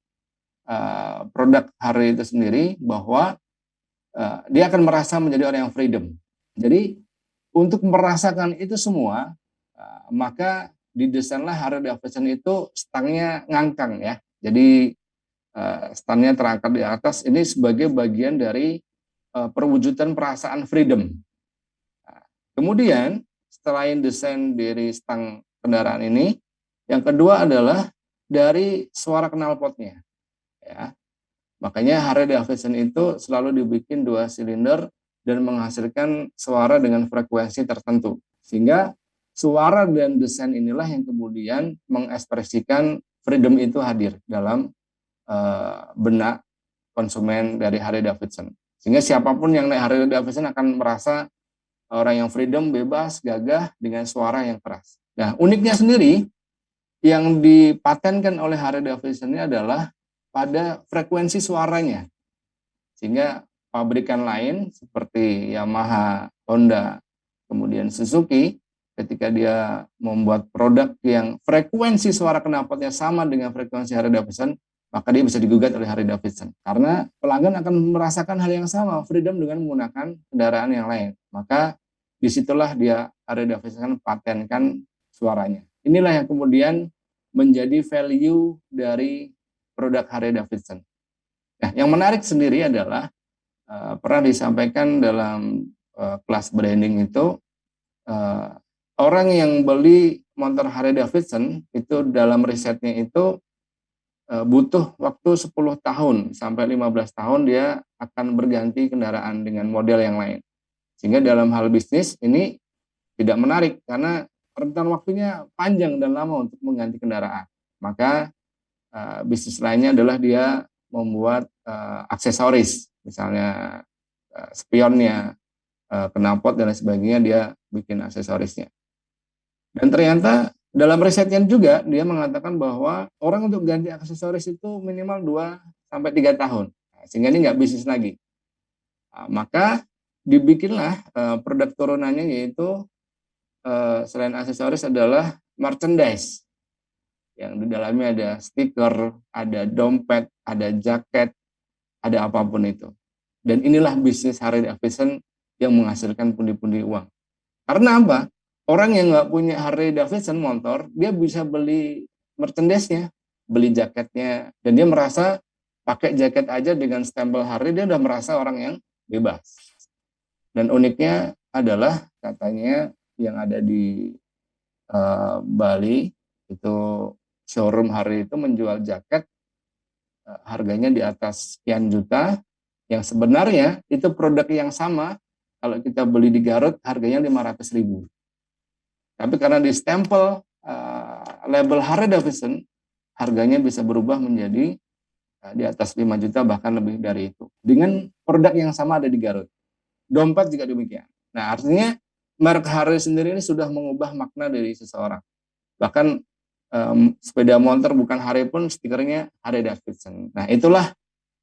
produk Harley itu sendiri bahwa dia akan merasa menjadi orang yang freedom. Jadi untuk merasakan itu semua, maka didesainlah Harley Davidson itu stangnya ngangkang, ya. Jadi standnya terangkat di atas, ini sebagai bagian dari perwujudan perasaan freedom. Kemudian setelah desain dari stang kendaraan ini, yang kedua adalah dari suara knalpotnya, ya. Makanya Harley Davidson itu selalu dibikin 2 silinder dan menghasilkan suara dengan frekuensi tertentu, sehingga suara dan desain inilah yang kemudian mengekspresikan freedom itu hadir dalam benak konsumen dari Harley Davidson. Sehingga siapapun yang naik Harley Davidson akan merasa orang yang freedom, bebas, gagah dengan suara yang keras. Nah, uniknya sendiri yang dipatenkan oleh Harley Davidson ini adalah pada frekuensi suaranya. Sehingga pabrikan lain seperti Yamaha, Honda, Kemudian Suzuki ketika dia membuat produk yang frekuensi suara knalpotnya sama dengan frekuensi Harley Davidson, maka dia bisa digugat oleh Harley Davidson. Karena pelanggan akan merasakan hal yang sama, freedom dengan menggunakan kendaraan yang lain. Maka disitulah dia Harley Davidson patenkan suaranya. Inilah yang kemudian menjadi value dari produk Harley Davidson. Nah, yang menarik sendiri adalah pernah disampaikan dalam kelas branding itu, orang yang beli motor Harley Davidson itu dalam risetnya itu butuh waktu 10 tahun sampai 15 tahun dia akan berganti kendaraan dengan model yang lain. Sehingga dalam hal bisnis ini tidak menarik karena rentan waktunya panjang dan lama untuk mengganti kendaraan. Maka bisnis lainnya adalah dia membuat aksesoris, misalnya spionnya, knalpot dan lain sebagainya, dia bikin aksesorisnya. Dan ternyata dalam risetnya juga dia mengatakan bahwa orang untuk ganti aksesoris itu minimal 2-3 tahun. Sehingga ini nggak bisnis lagi. Maka dibikinlah produk turunannya, yaitu selain aksesoris adalah merchandise. Yang di dalamnya ada stiker, ada dompet, ada jaket, ada apapun itu. Dan inilah bisnis Harley Davidson yang menghasilkan pundi-pundi uang. Karena apa? Orang yang nggak punya Harley Davidson motor, dia bisa beli merchandise-nya, beli jaketnya, dan dia merasa pakai jaket aja dengan stempel Harley, dia udah merasa orang yang bebas. Dan uniknya adalah katanya yang ada di Bali, itu showroom Harley itu menjual jaket harganya di atas sekian juta, yang sebenarnya itu produk yang sama kalau kita beli di Garut harganya 500.000. Tapi karena di stempel label Harley Davidson, harganya bisa berubah menjadi di atas 5 juta bahkan lebih dari itu. Dengan produk yang sama ada di Garut. Dompet juga demikian. Nah, artinya merek Harley sendiri ini sudah mengubah makna dari seseorang. Bahkan sepeda motor bukan Harley pun stikernya Harley Davidson. Nah, itulah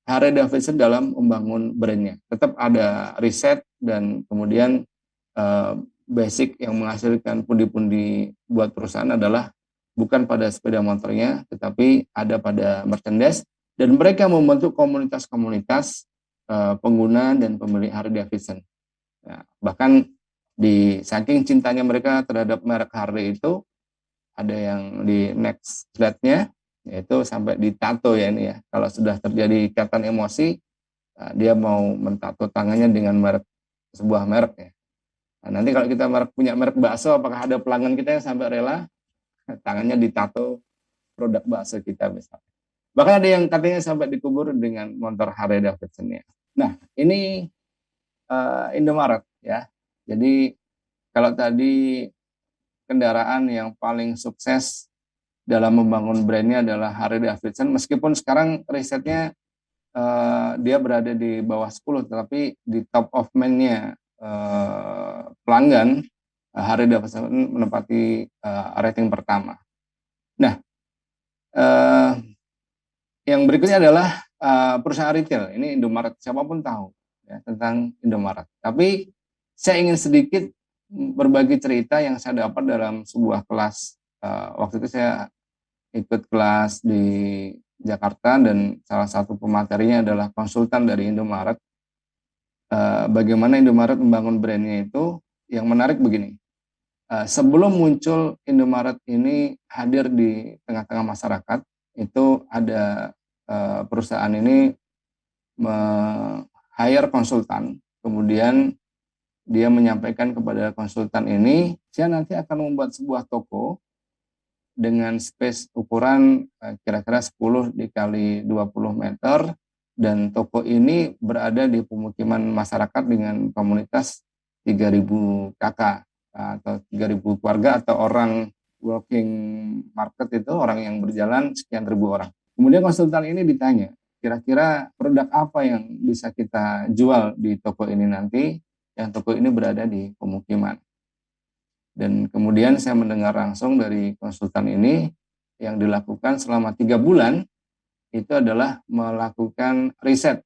Harley Davidson dalam membangun brandnya. Tetap ada riset dan kemudian basic yang menghasilkan pundi-pundi buat perusahaan adalah bukan pada sepeda motornya, tetapi ada pada merchandise, dan mereka membentuk komunitas-komunitas pengguna dan pemilik Harley Davidson. Nah, bahkan di saking cintanya mereka terhadap merek Harley itu, ada yang di next slide-nya, yaitu sampai ditato ya ini ya. Kalau sudah terjadi ikatan emosi, dia mau mentato tangannya dengan sebuah merek ya. Nah, nanti kalau kita punya merek bakso, apakah ada pelanggan kita yang sampai rela tangannya ditato produk bakso kita misalnya. Bahkan ada yang katanya sampai dikubur dengan motor Harley Davidson-nya. Nah, ini Indomaret ya. Jadi kalau tadi kendaraan yang paling sukses dalam membangun brandnya adalah Harley Davidson, meskipun sekarang risetnya dia berada di bawah 10, tetapi di top of mind-nya pelanggan Harley Davidson menempati rating pertama. Nah, yang berikutnya adalah perusahaan retail. Ini Indomaret, siapapun tahu ya, tentang Indomaret. Tapi saya ingin sedikit berbagi cerita yang saya dapat dalam sebuah kelas. Waktu itu saya ikut kelas di Jakarta dan salah satu pematerinya adalah konsultan dari Indomaret. Bagaimana Indomaret membangun brandnya itu, yang menarik begini. Sebelum muncul Indomaret ini hadir di tengah-tengah masyarakat, itu ada perusahaan ini hire konsultan, kemudian dia menyampaikan kepada konsultan ini, saya nanti akan membuat sebuah toko dengan space ukuran kira-kira 10 dikali 20 meter, dan toko ini berada di pemukiman masyarakat dengan komunitas 3.000 kakak atau 3.000 keluarga atau orang walking market, itu orang yang berjalan sekian ribu orang. Kemudian konsultan ini ditanya, kira-kira produk apa yang bisa kita jual di toko ini nanti, yang toko ini berada di pemukiman. Dan kemudian saya mendengar langsung dari konsultan ini, yang dilakukan selama 3 bulan, itu adalah melakukan riset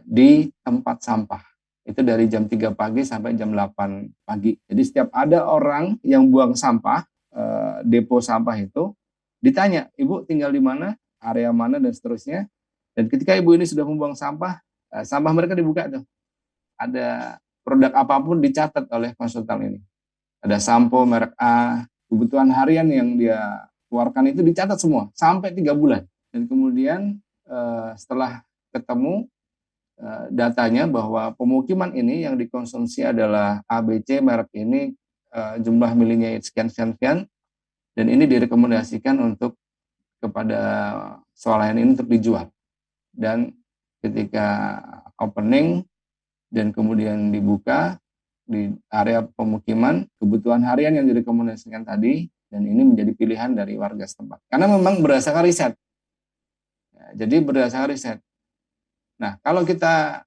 di tempat sampah. itu dari jam 3 pagi sampai jam 8 pagi. Jadi setiap ada orang yang buang sampah, depo sampah itu, ditanya, Ibu tinggal di mana, area mana, dan seterusnya. Dan ketika Ibu ini sudah membuang sampah, sampah mereka dibuka tuh. Ada produk apapun dicatat oleh konsultan ini. Ada sampo merek A, kebutuhan harian yang dia keluarkan itu dicatat semua, sampai 3 bulan. Dan kemudian setelah ketemu datanya bahwa pemukiman ini yang dikonsumsi adalah ABC merek ini, jumlah milinya sekian-sekian, dan ini direkomendasikan untuk kepada swalayan ini untuk dijual. Dan ketika opening dan kemudian dibuka di area pemukiman, kebutuhan harian yang direkomendasikan tadi, dan ini menjadi pilihan dari warga setempat. Karena memang berdasarkan riset. Ya, jadi berdasarkan riset. Nah, kalau kita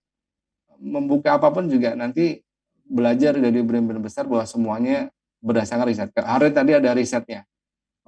membuka apapun juga nanti belajar dari brand-brand besar bahwa semuanya berdasarkan riset. Hari tadi ada risetnya.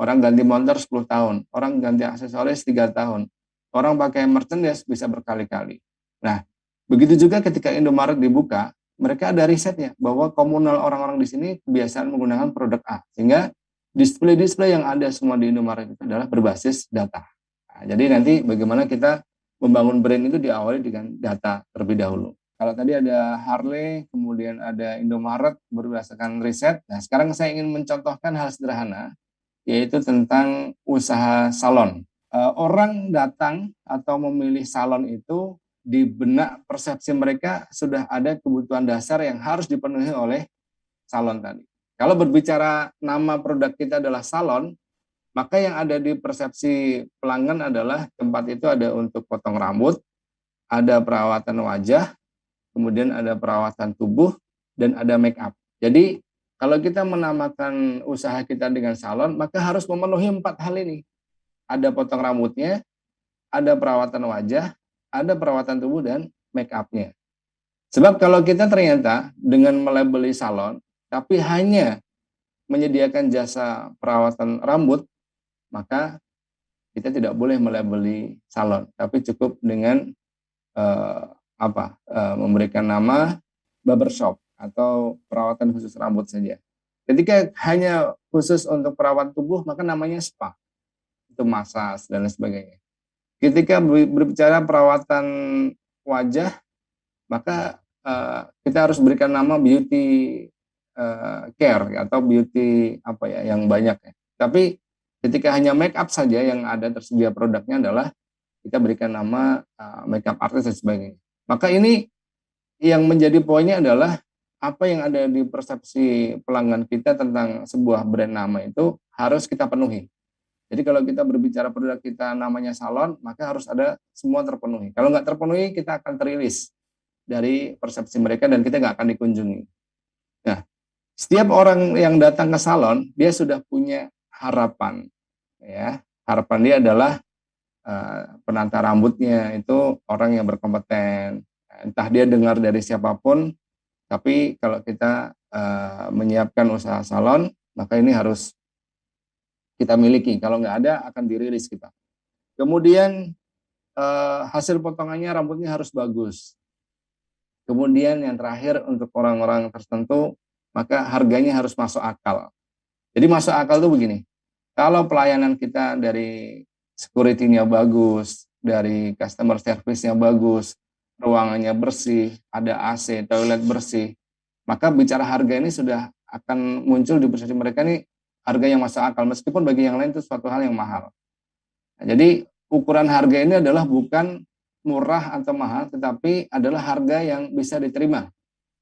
Orang ganti motor 10 tahun, orang ganti aksesoris 3 tahun, orang pakai merchandise bisa berkali-kali. Nah, begitu juga ketika Indomaret dibuka, mereka ada risetnya bahwa komunal orang-orang di sini kebiasaan menggunakan produk A, sehingga display-display yang ada semua di Indomaret itu adalah berbasis data. Nah, jadi nanti bagaimana kita membangun brand itu diawali dengan data terlebih dahulu. Kalau tadi ada Harley, kemudian ada Indomaret berdasarkan riset. Nah, sekarang saya ingin mencontohkan hal sederhana, yaitu tentang usaha salon. Orang datang atau memilih salon itu di benak persepsi mereka sudah ada kebutuhan dasar yang harus dipenuhi oleh salon tadi. Kalau berbicara nama produk kita adalah salon, maka yang ada di persepsi pelanggan adalah tempat itu ada untuk potong rambut, ada perawatan wajah, kemudian ada perawatan tubuh, dan ada make up. Jadi kalau kita menamakan usaha kita dengan salon, maka harus memenuhi 4 hal ini. Ada potong rambutnya, ada perawatan wajah, ada perawatan tubuh, dan make up-nya. Sebab kalau kita ternyata dengan melabeli salon, tapi hanya menyediakan jasa perawatan rambut, maka kita tidak boleh melabeli salon, tapi cukup dengan memberikan nama barbershop atau perawatan khusus rambut saja. Ketika hanya khusus untuk perawatan tubuh, maka namanya spa, itu massage dan lain sebagainya. Ketika berbicara perawatan wajah, maka kita harus berikan nama beauty care atau beauty yang banyak ya. Tapi ketika hanya make up saja yang ada tersedia produknya adalah kita berikan nama make up artist dan sebagainya. Maka ini yang menjadi poinnya adalah apa yang ada di persepsi pelanggan kita tentang sebuah brand nama itu harus kita penuhi. Jadi kalau kita berbicara produk kita namanya salon, maka harus ada semua terpenuhi. Kalau nggak terpenuhi, kita akan terilis dari persepsi mereka dan kita nggak akan dikunjungi. Nah, setiap orang yang datang ke salon, dia sudah punya harapan. Ya, harapan dia adalah penata rambutnya itu orang yang berkompeten. Entah dia dengar dari siapapun, tapi kalau kita menyiapkan usaha salon, maka ini harus kita miliki. Kalau nggak ada, akan dirilis kita. Kemudian hasil potongannya rambutnya harus bagus. Kemudian yang terakhir untuk orang-orang tertentu, maka harganya harus masuk akal. Jadi masuk akal itu begini, kalau pelayanan kita dari security-nya bagus, dari customer service-nya bagus, ruangannya bersih, ada AC, toilet bersih, maka bicara harga ini sudah akan muncul di persepsi mereka ini harga yang masuk akal, meskipun bagi yang lain itu suatu hal yang mahal. Nah, jadi ukuran harga ini adalah bukan murah atau mahal, tetapi adalah harga yang bisa diterima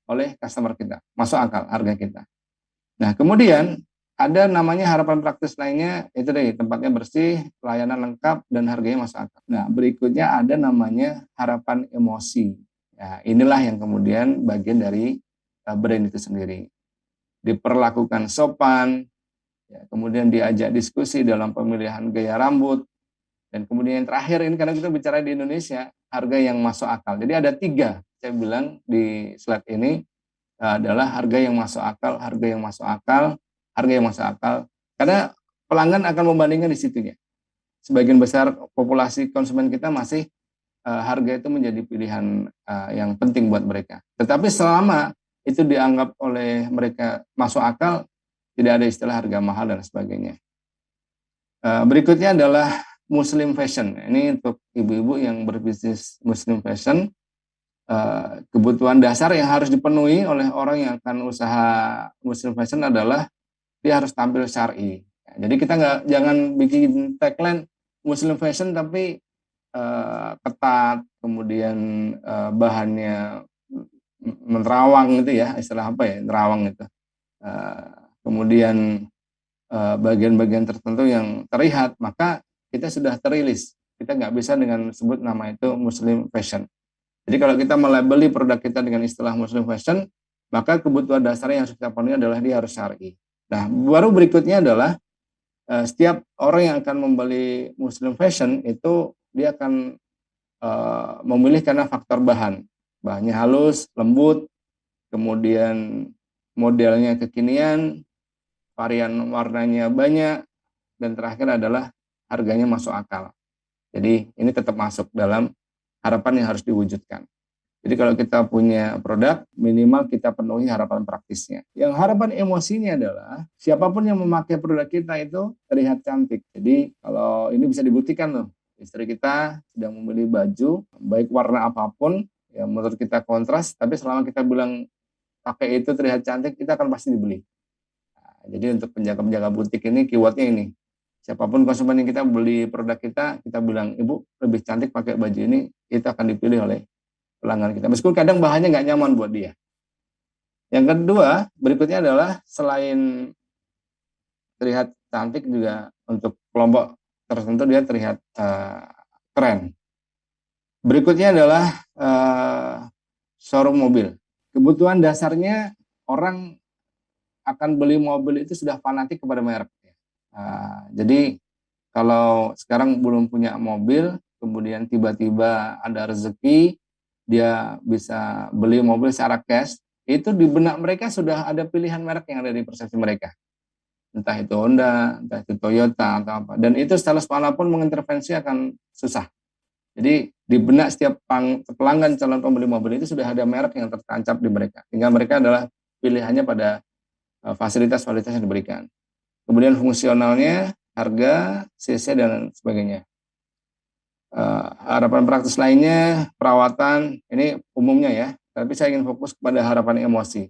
oleh customer kita, masuk akal harga kita. Nah, kemudian ada namanya harapan praktis lainnya, itu deh tempatnya bersih, pelayanan lengkap, dan harganya masuk akal. Nah, berikutnya ada namanya harapan emosi. Ya, inilah yang kemudian bagian dari brand itu sendiri. Diperlakukan sopan, ya, kemudian diajak diskusi dalam pemilihan gaya rambut, dan kemudian yang terakhir ini karena kita bicara di Indonesia, harga yang masuk akal. Jadi ada 3, saya bilang di slide ini adalah harga yang masuk akal, harga yang masuk akal, harga yang masuk akal. Karena pelanggan akan membandingkan di situnya. Sebagian besar populasi konsumen kita masih harga itu menjadi pilihan yang penting buat mereka. Tetapi selama itu dianggap oleh mereka masuk akal, tidak ada istilah harga mahal dan sebagainya. Berikutnya adalah Muslim fashion. Ini untuk ibu-ibu yang berbisnis Muslim fashion. Kebutuhan dasar yang harus dipenuhi oleh orang yang akan usaha Muslim fashion adalah dia harus tampil syar'i. Jadi kita jangan bikin tagline Muslim fashion tapi ketat, kemudian bahannya menerawang gitu ya, istilah apa ya, nerawang itu. Kemudian bagian-bagian tertentu yang terlihat, maka kita sudah terilis. Kita nggak bisa dengan sebut nama itu Muslim fashion. Jadi kalau kita melabeli produk kita dengan istilah Muslim fashion, maka kebutuhan dasarnya yang harus kita penuhi adalah dia harus syar'i. Nah, baru berikutnya adalah setiap orang yang akan membeli Muslim fashion itu dia akan memilih karena faktor bahannya halus, lembut, kemudian modelnya kekinian, varian warnanya banyak, dan terakhir adalah harganya masuk akal. Jadi ini tetap masuk dalam harapan yang harus diwujudkan. Jadi kalau kita punya produk, minimal kita penuhi harapan praktisnya. Yang harapan emosinya adalah siapapun yang memakai produk kita itu terlihat cantik. Jadi kalau ini bisa dibuktikan loh, istri kita sedang membeli baju, baik warna apapun, yang menurut kita kontras, tapi selama kita bilang pakai itu terlihat cantik, kita akan pasti dibeli. Nah, jadi untuk penjaga-penjaga butik ini, keywordnya ini. Siapapun konsumen yang kita beli produk kita bilang, ibu lebih cantik pakai baju ini, itu akan dipilih oleh pelanggan kita. Meskipun kadang bahannya nggak nyaman buat dia. Yang kedua, berikutnya adalah selain terlihat cantik juga untuk kelompok tertentu dia terlihat keren. Berikutnya adalah showroom mobil. Kebutuhan dasarnya orang akan beli mobil itu sudah fanatik kepada merek. Jadi kalau sekarang belum punya mobil, kemudian tiba-tiba ada rezeki, dia bisa beli mobil secara cash, itu di benak mereka sudah ada pilihan merek yang ada di persepsi mereka. Entah itu Honda, entah itu Toyota, atau apa. Dan itu sales manapun mengintervensi akan susah. Jadi di benak setiap pelanggan calon pembeli mobil itu sudah ada merek yang tertancap di mereka. Tinggal mereka adalah pilihannya pada fasilitas-fasilitas yang diberikan. Kemudian fungsionalnya, harga, CC, dan sebagainya. Harapan praktis lainnya, perawatan, ini umumnya ya, tapi saya ingin fokus kepada harapan emosi.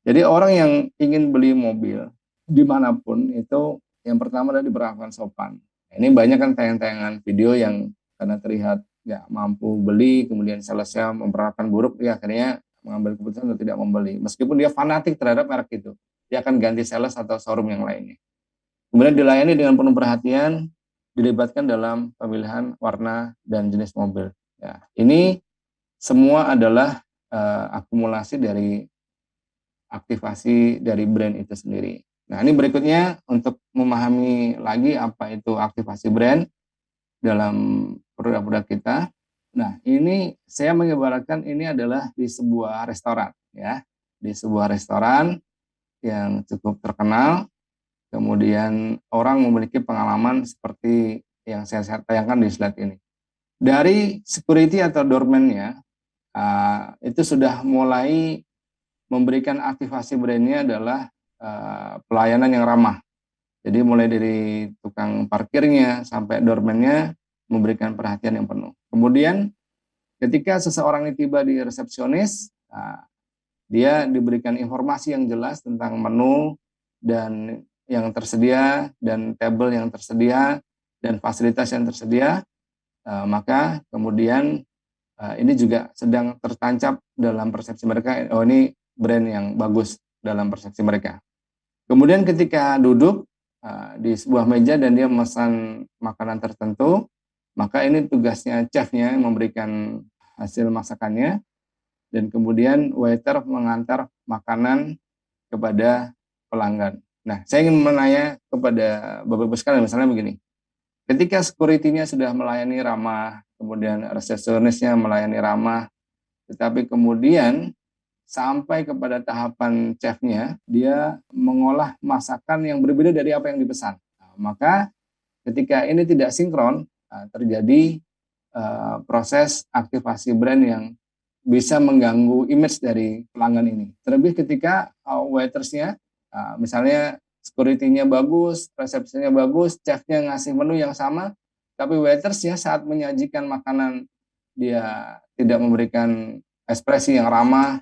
Jadi orang yang ingin beli mobil, dimanapun itu, yang pertama adalah diperlakukan sopan. Ini banyak kan tayangan-tayangan video yang karena terlihat nggak mampu beli, kemudian salesnya memperlakukan buruk, ya akhirnya mengambil keputusan untuk tidak membeli. Meskipun dia fanatik terhadap merek itu, dia akan ganti sales atau showroom yang lainnya. Kemudian dilayani dengan penuh perhatian, dilibatkan dalam pemilihan warna dan jenis mobil. Ya, ini semua adalah akumulasi dari aktivasi dari brand itu sendiri. Nah, ini berikutnya untuk memahami lagi apa itu aktivasi brand dalam produk-produk kita. Nah, ini saya mengibaratkan ini adalah di sebuah restoran, ya, di sebuah restoran yang cukup terkenal. Kemudian orang memiliki pengalaman seperti yang saya tayangkan di slide ini. Dari security atau doorman-nya, itu sudah mulai memberikan aktivasi brandnya adalah pelayanan yang ramah. Jadi mulai dari tukang parkirnya sampai doorman-nya memberikan perhatian yang penuh. Kemudian ketika seseorang ini tiba di resepsionis, dia diberikan informasi yang jelas tentang menu dan yang tersedia dan table yang tersedia dan fasilitas yang tersedia, maka kemudian ini juga sedang tertancap dalam persepsi mereka, oh ini brand yang bagus dalam persepsi mereka. Kemudian ketika duduk di sebuah meja dan dia memesan makanan tertentu, maka ini tugasnya chefnya memberikan hasil masakannya, dan kemudian waiter mengantar makanan kepada pelanggan. Nah, saya ingin menanya kepada Bapak-Ibu sekalian, misalnya begini, ketika security-nya sudah melayani ramah, kemudian resepsionisnya melayani ramah, tetapi kemudian sampai kepada tahapan chefnya, dia mengolah masakan yang berbeda dari apa yang dipesan. Nah, maka ketika ini tidak sinkron, terjadi proses aktivasi brand yang bisa mengganggu image dari pelanggan ini. Terlebih ketika waitersnya, misalnya security-nya bagus, resepsinya bagus, chef-nya ngasih menu yang sama, tapi waitersnya saat menyajikan makanan dia tidak memberikan ekspresi yang ramah,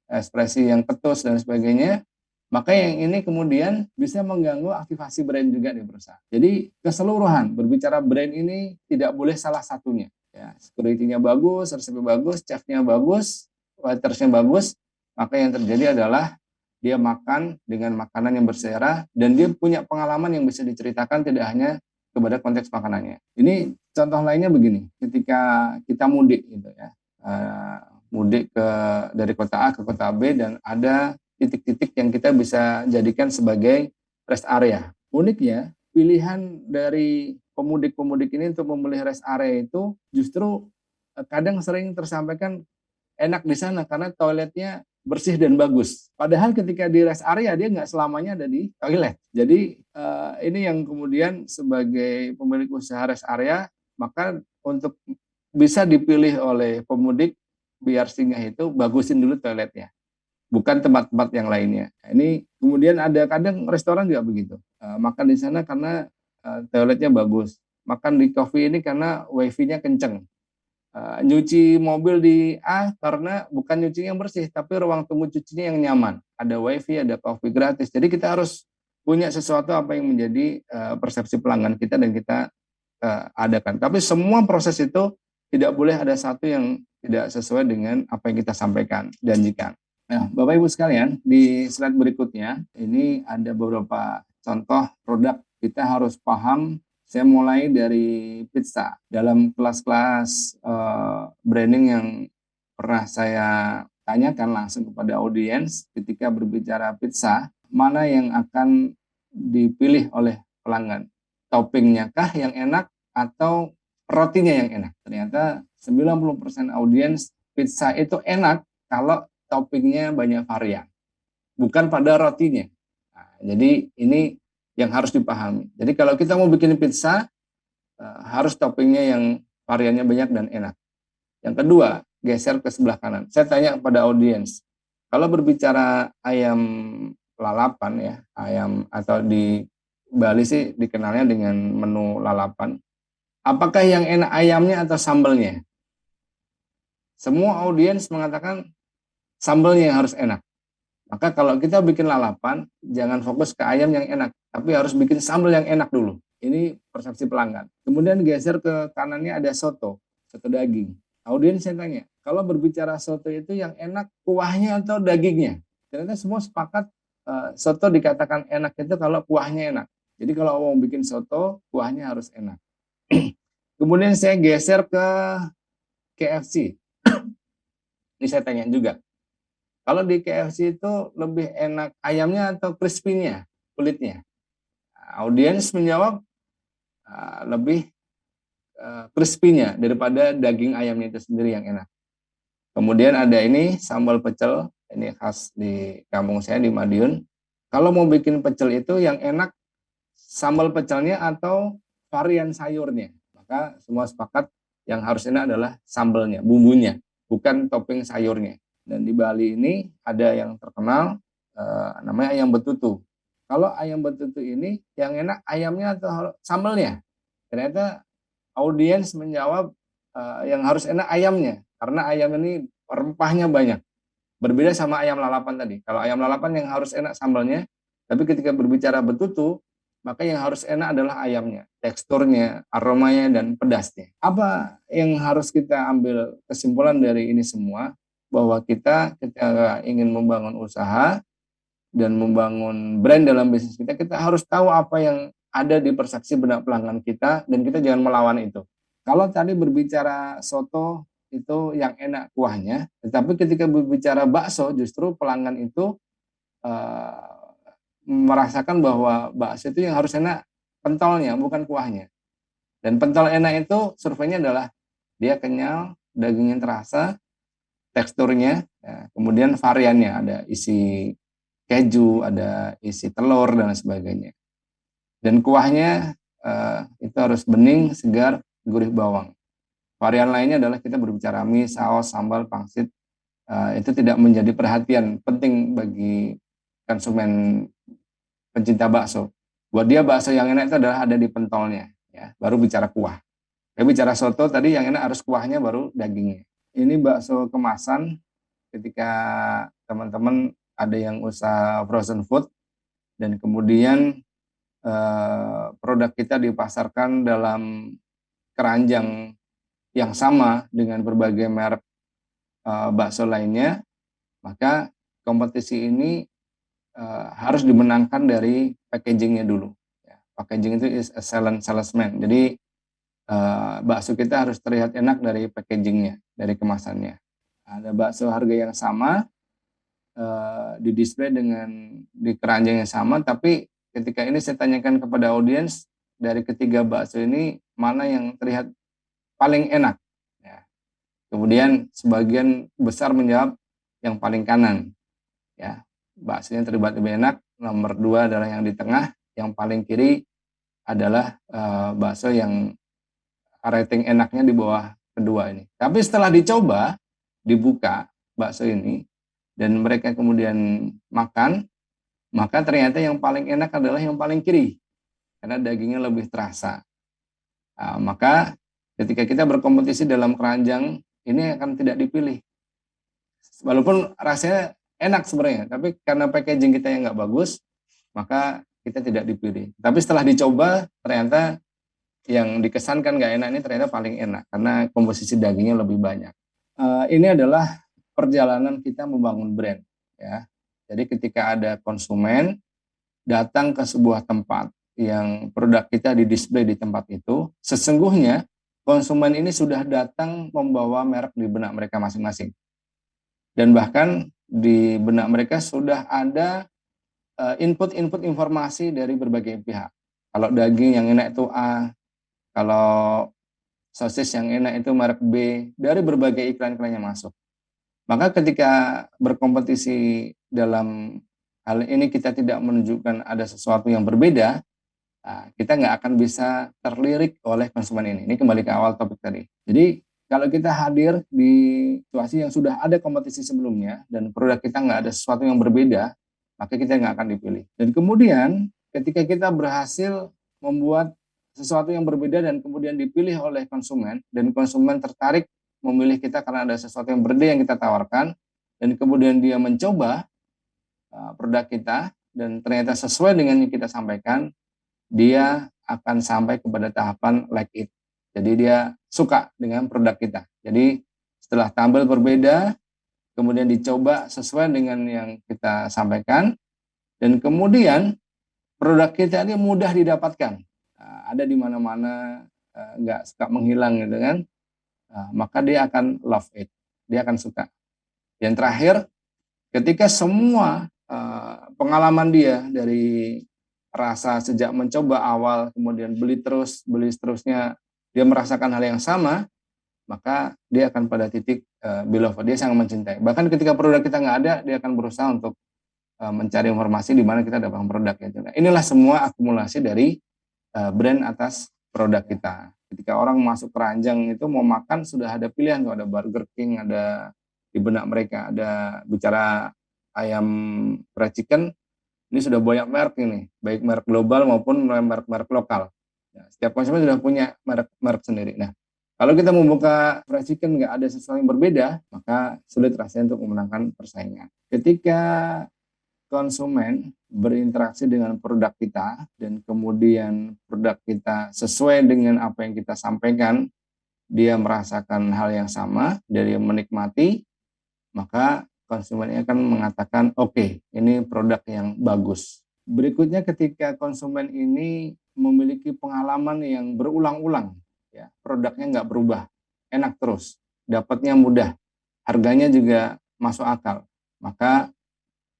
ekspresi yang ketus dan sebagainya, maka yang ini kemudian bisa mengganggu aktivasi brand juga di perusahaan. Jadi keseluruhan berbicara brand ini tidak boleh salah satunya. Ya, security-nya bagus, resepnya bagus, chef-nya bagus, waiters-nya bagus, maka yang terjadi adalah dia makan dengan makanan yang berselera dan dia punya pengalaman yang bisa diceritakan tidak hanya kepada konteks makanannya. Ini contoh lainnya begini, ketika kita mudik gitu ya, mudik dari kota A ke kota B dan ada titik-titik yang kita bisa jadikan sebagai rest area. Uniknya, pilihan dari pemudik-pemudik ini untuk memilih rest area itu justru kadang sering tersampaikan enak di sana karena toiletnya bersih dan bagus. Padahal ketika di rest area dia nggak selamanya ada di toilet. Jadi ini yang kemudian sebagai pemilik usaha rest area, maka untuk bisa dipilih oleh pemudik biar singgah itu bagusin dulu toiletnya, bukan tempat-tempat yang lainnya. Ini kemudian ada kadang restoran juga begitu, makan di sana karena toiletnya bagus, makan di coffee ini karena wifi-nya kenceng, nyuci mobil di A karena bukan nyuci yang bersih, tapi ruang tunggu cucinya yang nyaman, ada wifi, ada coffee gratis. Jadi kita harus punya sesuatu apa yang menjadi persepsi pelanggan kita dan kita adakan. Tapi semua proses itu tidak boleh ada satu yang tidak sesuai dengan apa yang kita sampaikan, janjikan. Nah, Bapak Ibu sekalian, di slide berikutnya ini ada beberapa contoh produk. Kita harus paham, saya mulai dari pizza. Dalam kelas-kelas branding yang pernah saya tanyakan langsung kepada audiens ketika berbicara pizza, mana yang akan dipilih oleh pelanggan? Toppingnya kah yang enak atau rotinya yang enak? Ternyata 90% audiens pizza itu enak kalau toppingnya banyak varian, bukan pada rotinya. Nah, jadi ini yang harus dipahami. Jadi kalau kita mau bikin pizza, harus toppingnya yang variannya banyak dan enak. Yang kedua, geser ke sebelah kanan. Saya tanya kepada audiens, kalau berbicara ayam lalapan ya, ayam atau di Bali sih dikenalnya dengan menu lalapan, apakah yang enak ayamnya atau sambalnya? Semua audiens mengatakan sambalnya yang harus enak. Maka kalau kita bikin lalapan, jangan fokus ke ayam yang enak, tapi harus bikin sambal yang enak dulu. Ini persepsi pelanggan. Kemudian geser ke kanannya ada soto daging. Audiens saya tanya, kalau berbicara soto itu yang enak kuahnya atau dagingnya? Ternyata semua sepakat soto dikatakan enak itu kalau kuahnya enak. Jadi kalau mau bikin soto, kuahnya harus enak. Kemudian saya geser ke KFC. Ini saya tanya juga. Kalau di KFC itu lebih enak ayamnya atau crispy-nya, kulitnya? Audiens menjawab lebih crispy-nya daripada daging ayamnya itu sendiri yang enak. Kemudian ada ini sambal pecel, ini khas di kampung saya di Madiun. Kalau mau bikin pecel itu yang enak sambal pecelnya atau varian sayurnya. Maka semua sepakat yang harus enak adalah sambalnya, bumbunya, bukan topping sayurnya. Dan di Bali ini ada yang terkenal namanya ayam betutu. Kalau ayam betutu ini yang enak ayamnya atau sambalnya? Ternyata audiens menjawab yang harus enak ayamnya, karena ayam ini rempahnya banyak. Berbeda sama ayam lalapan tadi. Kalau ayam lalapan yang harus enak sambalnya, tapi ketika berbicara betutu, maka yang harus enak adalah ayamnya, teksturnya, aromanya, dan pedasnya. Apa yang harus kita ambil kesimpulan dari ini semua? Bahwa kita ketika ingin membangun usaha dan membangun brand dalam bisnis kita harus tahu apa yang ada di persepsi benak pelanggan kita dan kita jangan melawan itu. Kalau tadi berbicara soto itu yang enak kuahnya, tetapi ketika berbicara bakso justru pelanggan itu merasakan bahwa bakso itu yang harus enak pentolnya bukan kuahnya. Dan pentol enak itu surveinya adalah dia kenyal, dagingnya terasa, teksturnya, ya, kemudian variannya ada isi keju, ada isi telur dan sebagainya. Dan kuahnya itu harus bening, segar, gurih bawang. varian lainnya adalah kita berbicara mie, saus, sambal, pangsit. Itu tidak menjadi perhatian penting bagi konsumen pencinta bakso. Buat dia bakso yang enak itu adalah ada di pentolnya, ya. Baru bicara kuah. Tapi bicara soto tadi yang enak harus kuahnya baru dagingnya. Ini bakso kemasan. Ketika teman-teman ada yang usaha frozen food dan kemudian produk kita dipasarkan dalam keranjang yang sama dengan berbagai merek bakso lainnya, maka kompetisi ini harus dimenangkan dari packagingnya dulu. Ya, packaging itu is a salesman. Jadi bakso kita harus terlihat enak dari packagingnya, dari kemasannya. Ada bakso harga yang sama, di display di keranjang yang sama, tapi ketika ini saya tanyakan kepada audiens, dari ketiga bakso ini mana yang terlihat paling enak? Ya. Kemudian sebagian besar menjawab yang paling kanan. Ya, baksonya terlihat lebih enak. Nomor 2 adalah yang di tengah, yang paling kiri adalah bakso yang rating enaknya di bawah kedua ini. Tapi setelah dicoba, dibuka bakso ini, dan mereka kemudian makan, maka ternyata yang paling enak adalah yang paling kiri, karena dagingnya lebih terasa. Maka ketika kita berkompetisi dalam keranjang, ini akan tidak dipilih. Walaupun rasanya enak sebenarnya, tapi karena packaging kita yang nggak bagus, maka kita tidak dipilih. Tapi setelah dicoba, ternyata yang dikesankan nggak enak ini ternyata paling enak, karena komposisi dagingnya lebih banyak. Ini adalah perjalanan kita membangun brand, ya. Jadi ketika ada konsumen datang ke sebuah tempat yang produk kita di-display di tempat itu, sesungguhnya konsumen ini sudah datang membawa merek di benak mereka masing-masing. Dan bahkan di benak mereka sudah ada input informasi dari berbagai pihak. Kalau daging yang enak itu A, kalau sosis yang enak itu merek B, dari berbagai iklan-iklan yang masuk. Maka ketika berkompetisi dalam hal ini kita tidak menunjukkan ada sesuatu yang berbeda, kita nggak akan bisa terlirik oleh konsumen ini. Ini kembali ke awal topik tadi. Jadi kalau kita hadir di situasi yang sudah ada kompetisi sebelumnya dan produk kita nggak ada sesuatu yang berbeda, maka kita nggak akan dipilih. Dan kemudian ketika kita berhasil membuat sesuatu yang berbeda dan kemudian dipilih oleh konsumen, dan konsumen tertarik memilih kita karena ada sesuatu yang berbeda yang kita tawarkan, dan kemudian dia mencoba produk kita dan ternyata sesuai dengan yang kita sampaikan, dia akan sampai kepada tahapan like it. Jadi dia suka dengan produk kita. Jadi setelah tampil berbeda, kemudian dicoba sesuai dengan yang kita sampaikan, dan kemudian produk kita ini mudah didapatkan. Ada di mana-mana, nggak suka menghilang gitu kan. Maka dia akan love it, dia akan suka. Yang terakhir, ketika semua pengalaman dia dari rasa sejak mencoba awal, kemudian beli seterusnya, dia merasakan hal yang sama, maka dia akan pada titik beloved, dia sangat mencintai. Bahkan ketika produk kita nggak ada, dia akan berusaha untuk mencari informasi di mana kita dapat produk itu. Nah, inilah semua akumulasi dari brand atas produk kita. Ketika orang masuk keranjang itu mau makan sudah ada pilihan, tuh ada Burger King, ada di benak mereka, ada bicara ayam fried chicken, ini sudah banyak merek ini, baik merek global maupun merek lokal. Nah, setiap konsumen sudah punya merek sendiri. Nah, kalau kita membuka fried chicken nggak ada sesuatu yang berbeda, maka sulit rasanya untuk memenangkan persaingan. Ketika konsumen berinteraksi dengan produk kita dan kemudian produk kita sesuai dengan apa yang kita sampaikan, dia merasakan hal yang sama, dia menikmati, maka konsumen akan mengatakan oke, ini produk yang bagus. Berikutnya ketika konsumen ini memiliki pengalaman yang berulang-ulang, ya, produknya nggak berubah, enak terus, dapatnya mudah, harganya juga masuk akal, maka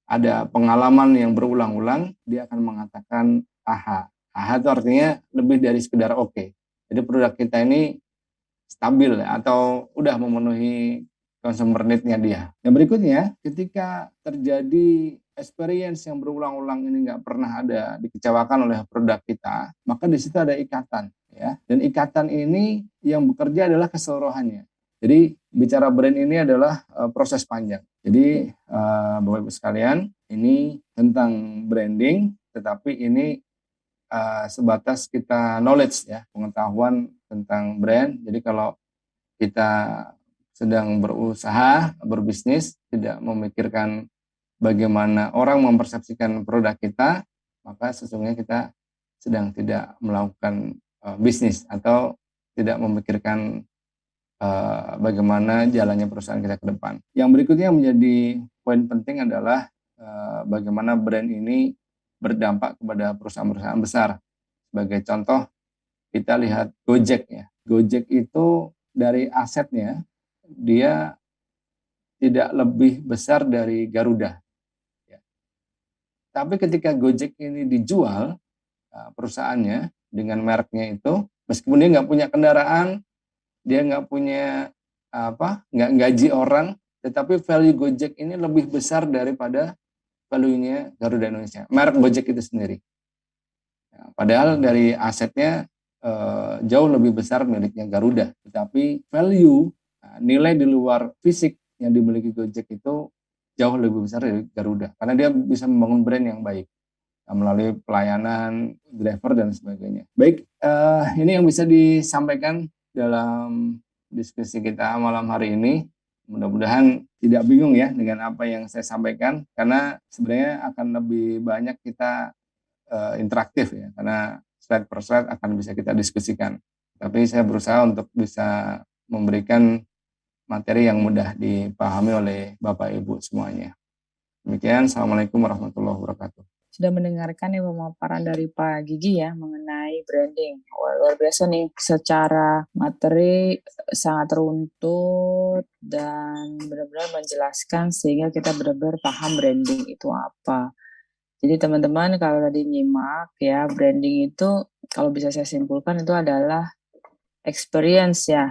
ada pengalaman yang berulang-ulang, dia akan mengatakan AHA. AHA itu artinya lebih dari sekedar oke. Jadi produk kita ini stabil ya, atau udah memenuhi consumer need-nya dia. Yang berikutnya, ketika terjadi experience yang berulang-ulang ini nggak pernah ada, dikecewakan oleh produk kita, maka di situ ada ikatan, ya. Dan ikatan ini yang bekerja adalah keseluruhannya. Jadi bicara brand ini adalah proses panjang. Jadi Bapak Ibu sekalian, ini tentang branding, tetapi ini sebatas kita knowledge, ya, pengetahuan tentang brand. Jadi kalau kita sedang berusaha, berbisnis, tidak memikirkan bagaimana orang mempersepsikan produk kita, maka sesungguhnya kita sedang tidak melakukan bisnis atau tidak memikirkan bagaimana jalannya perusahaan kita ke depan. Yang berikutnya menjadi poin penting adalah bagaimana brand ini berdampak kepada perusahaan-perusahaan besar. Sebagai contoh, kita lihat Gojek, ya. Gojek itu dari asetnya, dia tidak lebih besar dari Garuda. Ya. Tapi ketika Gojek ini dijual perusahaannya dengan mereknya itu, meskipun dia nggak punya kendaraan, dia nggak punya nggak gaji orang, tetapi value Gojek ini lebih besar daripada value-nya Garuda Indonesia, merek Gojek itu sendiri. Ya, padahal dari asetnya jauh lebih besar miliknya Garuda, tetapi value, nilai di luar fisik yang dimiliki Gojek itu jauh lebih besar dari Garuda, karena dia bisa membangun brand yang baik melalui pelayanan, driver, dan sebagainya. Baik, ini yang bisa disampaikan dalam diskusi kita malam hari ini. Mudah-mudahan tidak bingung ya dengan apa yang saya sampaikan, karena sebenarnya akan lebih banyak kita interaktif, ya, karena slide per slide akan bisa kita diskusikan. Tapi saya berusaha untuk bisa memberikan materi yang mudah dipahami oleh Bapak Ibu semuanya. Demikian, Assalamualaikum warahmatullahi wabarakatuh. Sudah mendengarkan ya pemaparan dari Pak Gigi ya mengenai branding. Wah, luar biasa nih, secara materi sangat runtut dan benar-benar menjelaskan sehingga kita benar-benar paham branding itu apa. Jadi teman-teman kalau tadi nyimak ya, branding itu kalau bisa saya simpulkan itu adalah experience ya.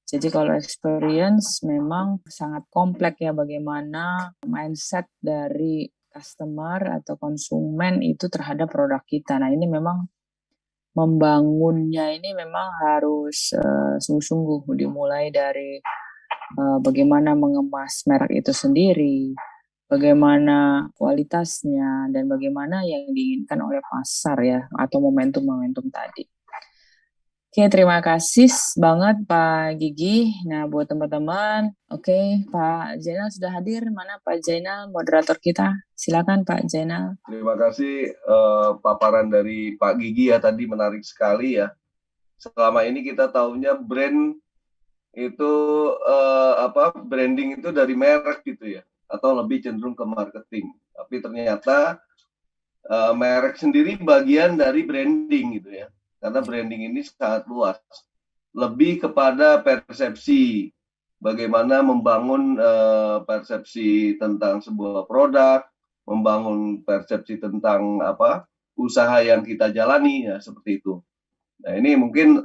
Jadi kalau experience memang sangat kompleks ya, bagaimana mindset dari customer atau konsumen itu terhadap produk kita. Nah ini memang membangunnya ini memang harus sungguh-sungguh, dimulai dari bagaimana mengemas merek itu sendiri, bagaimana kualitasnya, dan bagaimana yang diinginkan oleh pasar ya, atau momentum-momentum tadi. Oke, terima kasih banget Pak Gigi. Nah, buat teman-teman, oke, Pak Zainal sudah hadir. Mana Pak Zainal, moderator kita? Silakan Pak Zainal. Terima kasih paparan dari Pak Gigi ya, tadi menarik sekali ya. Selama ini kita tahunya brand itu branding itu dari merek gitu ya, atau lebih cenderung ke marketing. Tapi ternyata merek sendiri bagian dari branding gitu ya. Karena branding ini sangat luas, lebih kepada persepsi, bagaimana membangun persepsi tentang sebuah produk, membangun persepsi tentang usaha yang kita jalani ya, seperti itu. Nah ini mungkin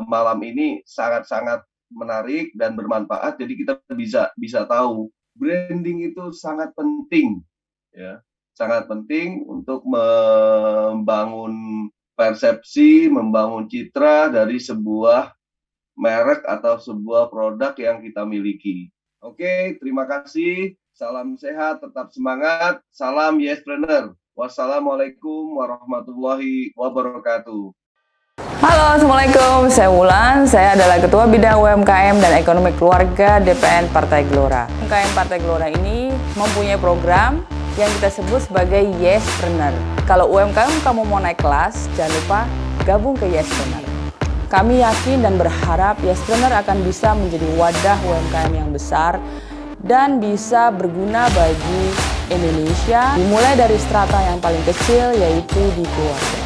malam ini sangat-sangat menarik dan bermanfaat, jadi kita bisa tahu branding itu sangat penting ya, sangat penting untuk membangun persepsi, membangun citra dari sebuah merek atau sebuah produk yang kita miliki. Oke, terima kasih. Salam sehat, tetap semangat. Salam Yespreneur. Wassalamualaikum warahmatullahi wabarakatuh. Halo, Assalamualaikum. Saya Wulan. Saya adalah Ketua Bidang UMKM dan Ekonomi Keluarga DPN Partai Gelora. UMKM Partai Gelora ini mempunyai program yang kita sebut sebagai Yespreneur. Kalau UMKM kamu mau naik kelas, jangan lupa gabung ke Yespreneur. Kami yakin dan berharap Yespreneur akan bisa menjadi wadah UMKM yang besar dan bisa berguna bagi Indonesia, dimulai dari strata yang paling kecil yaitu di keluarga.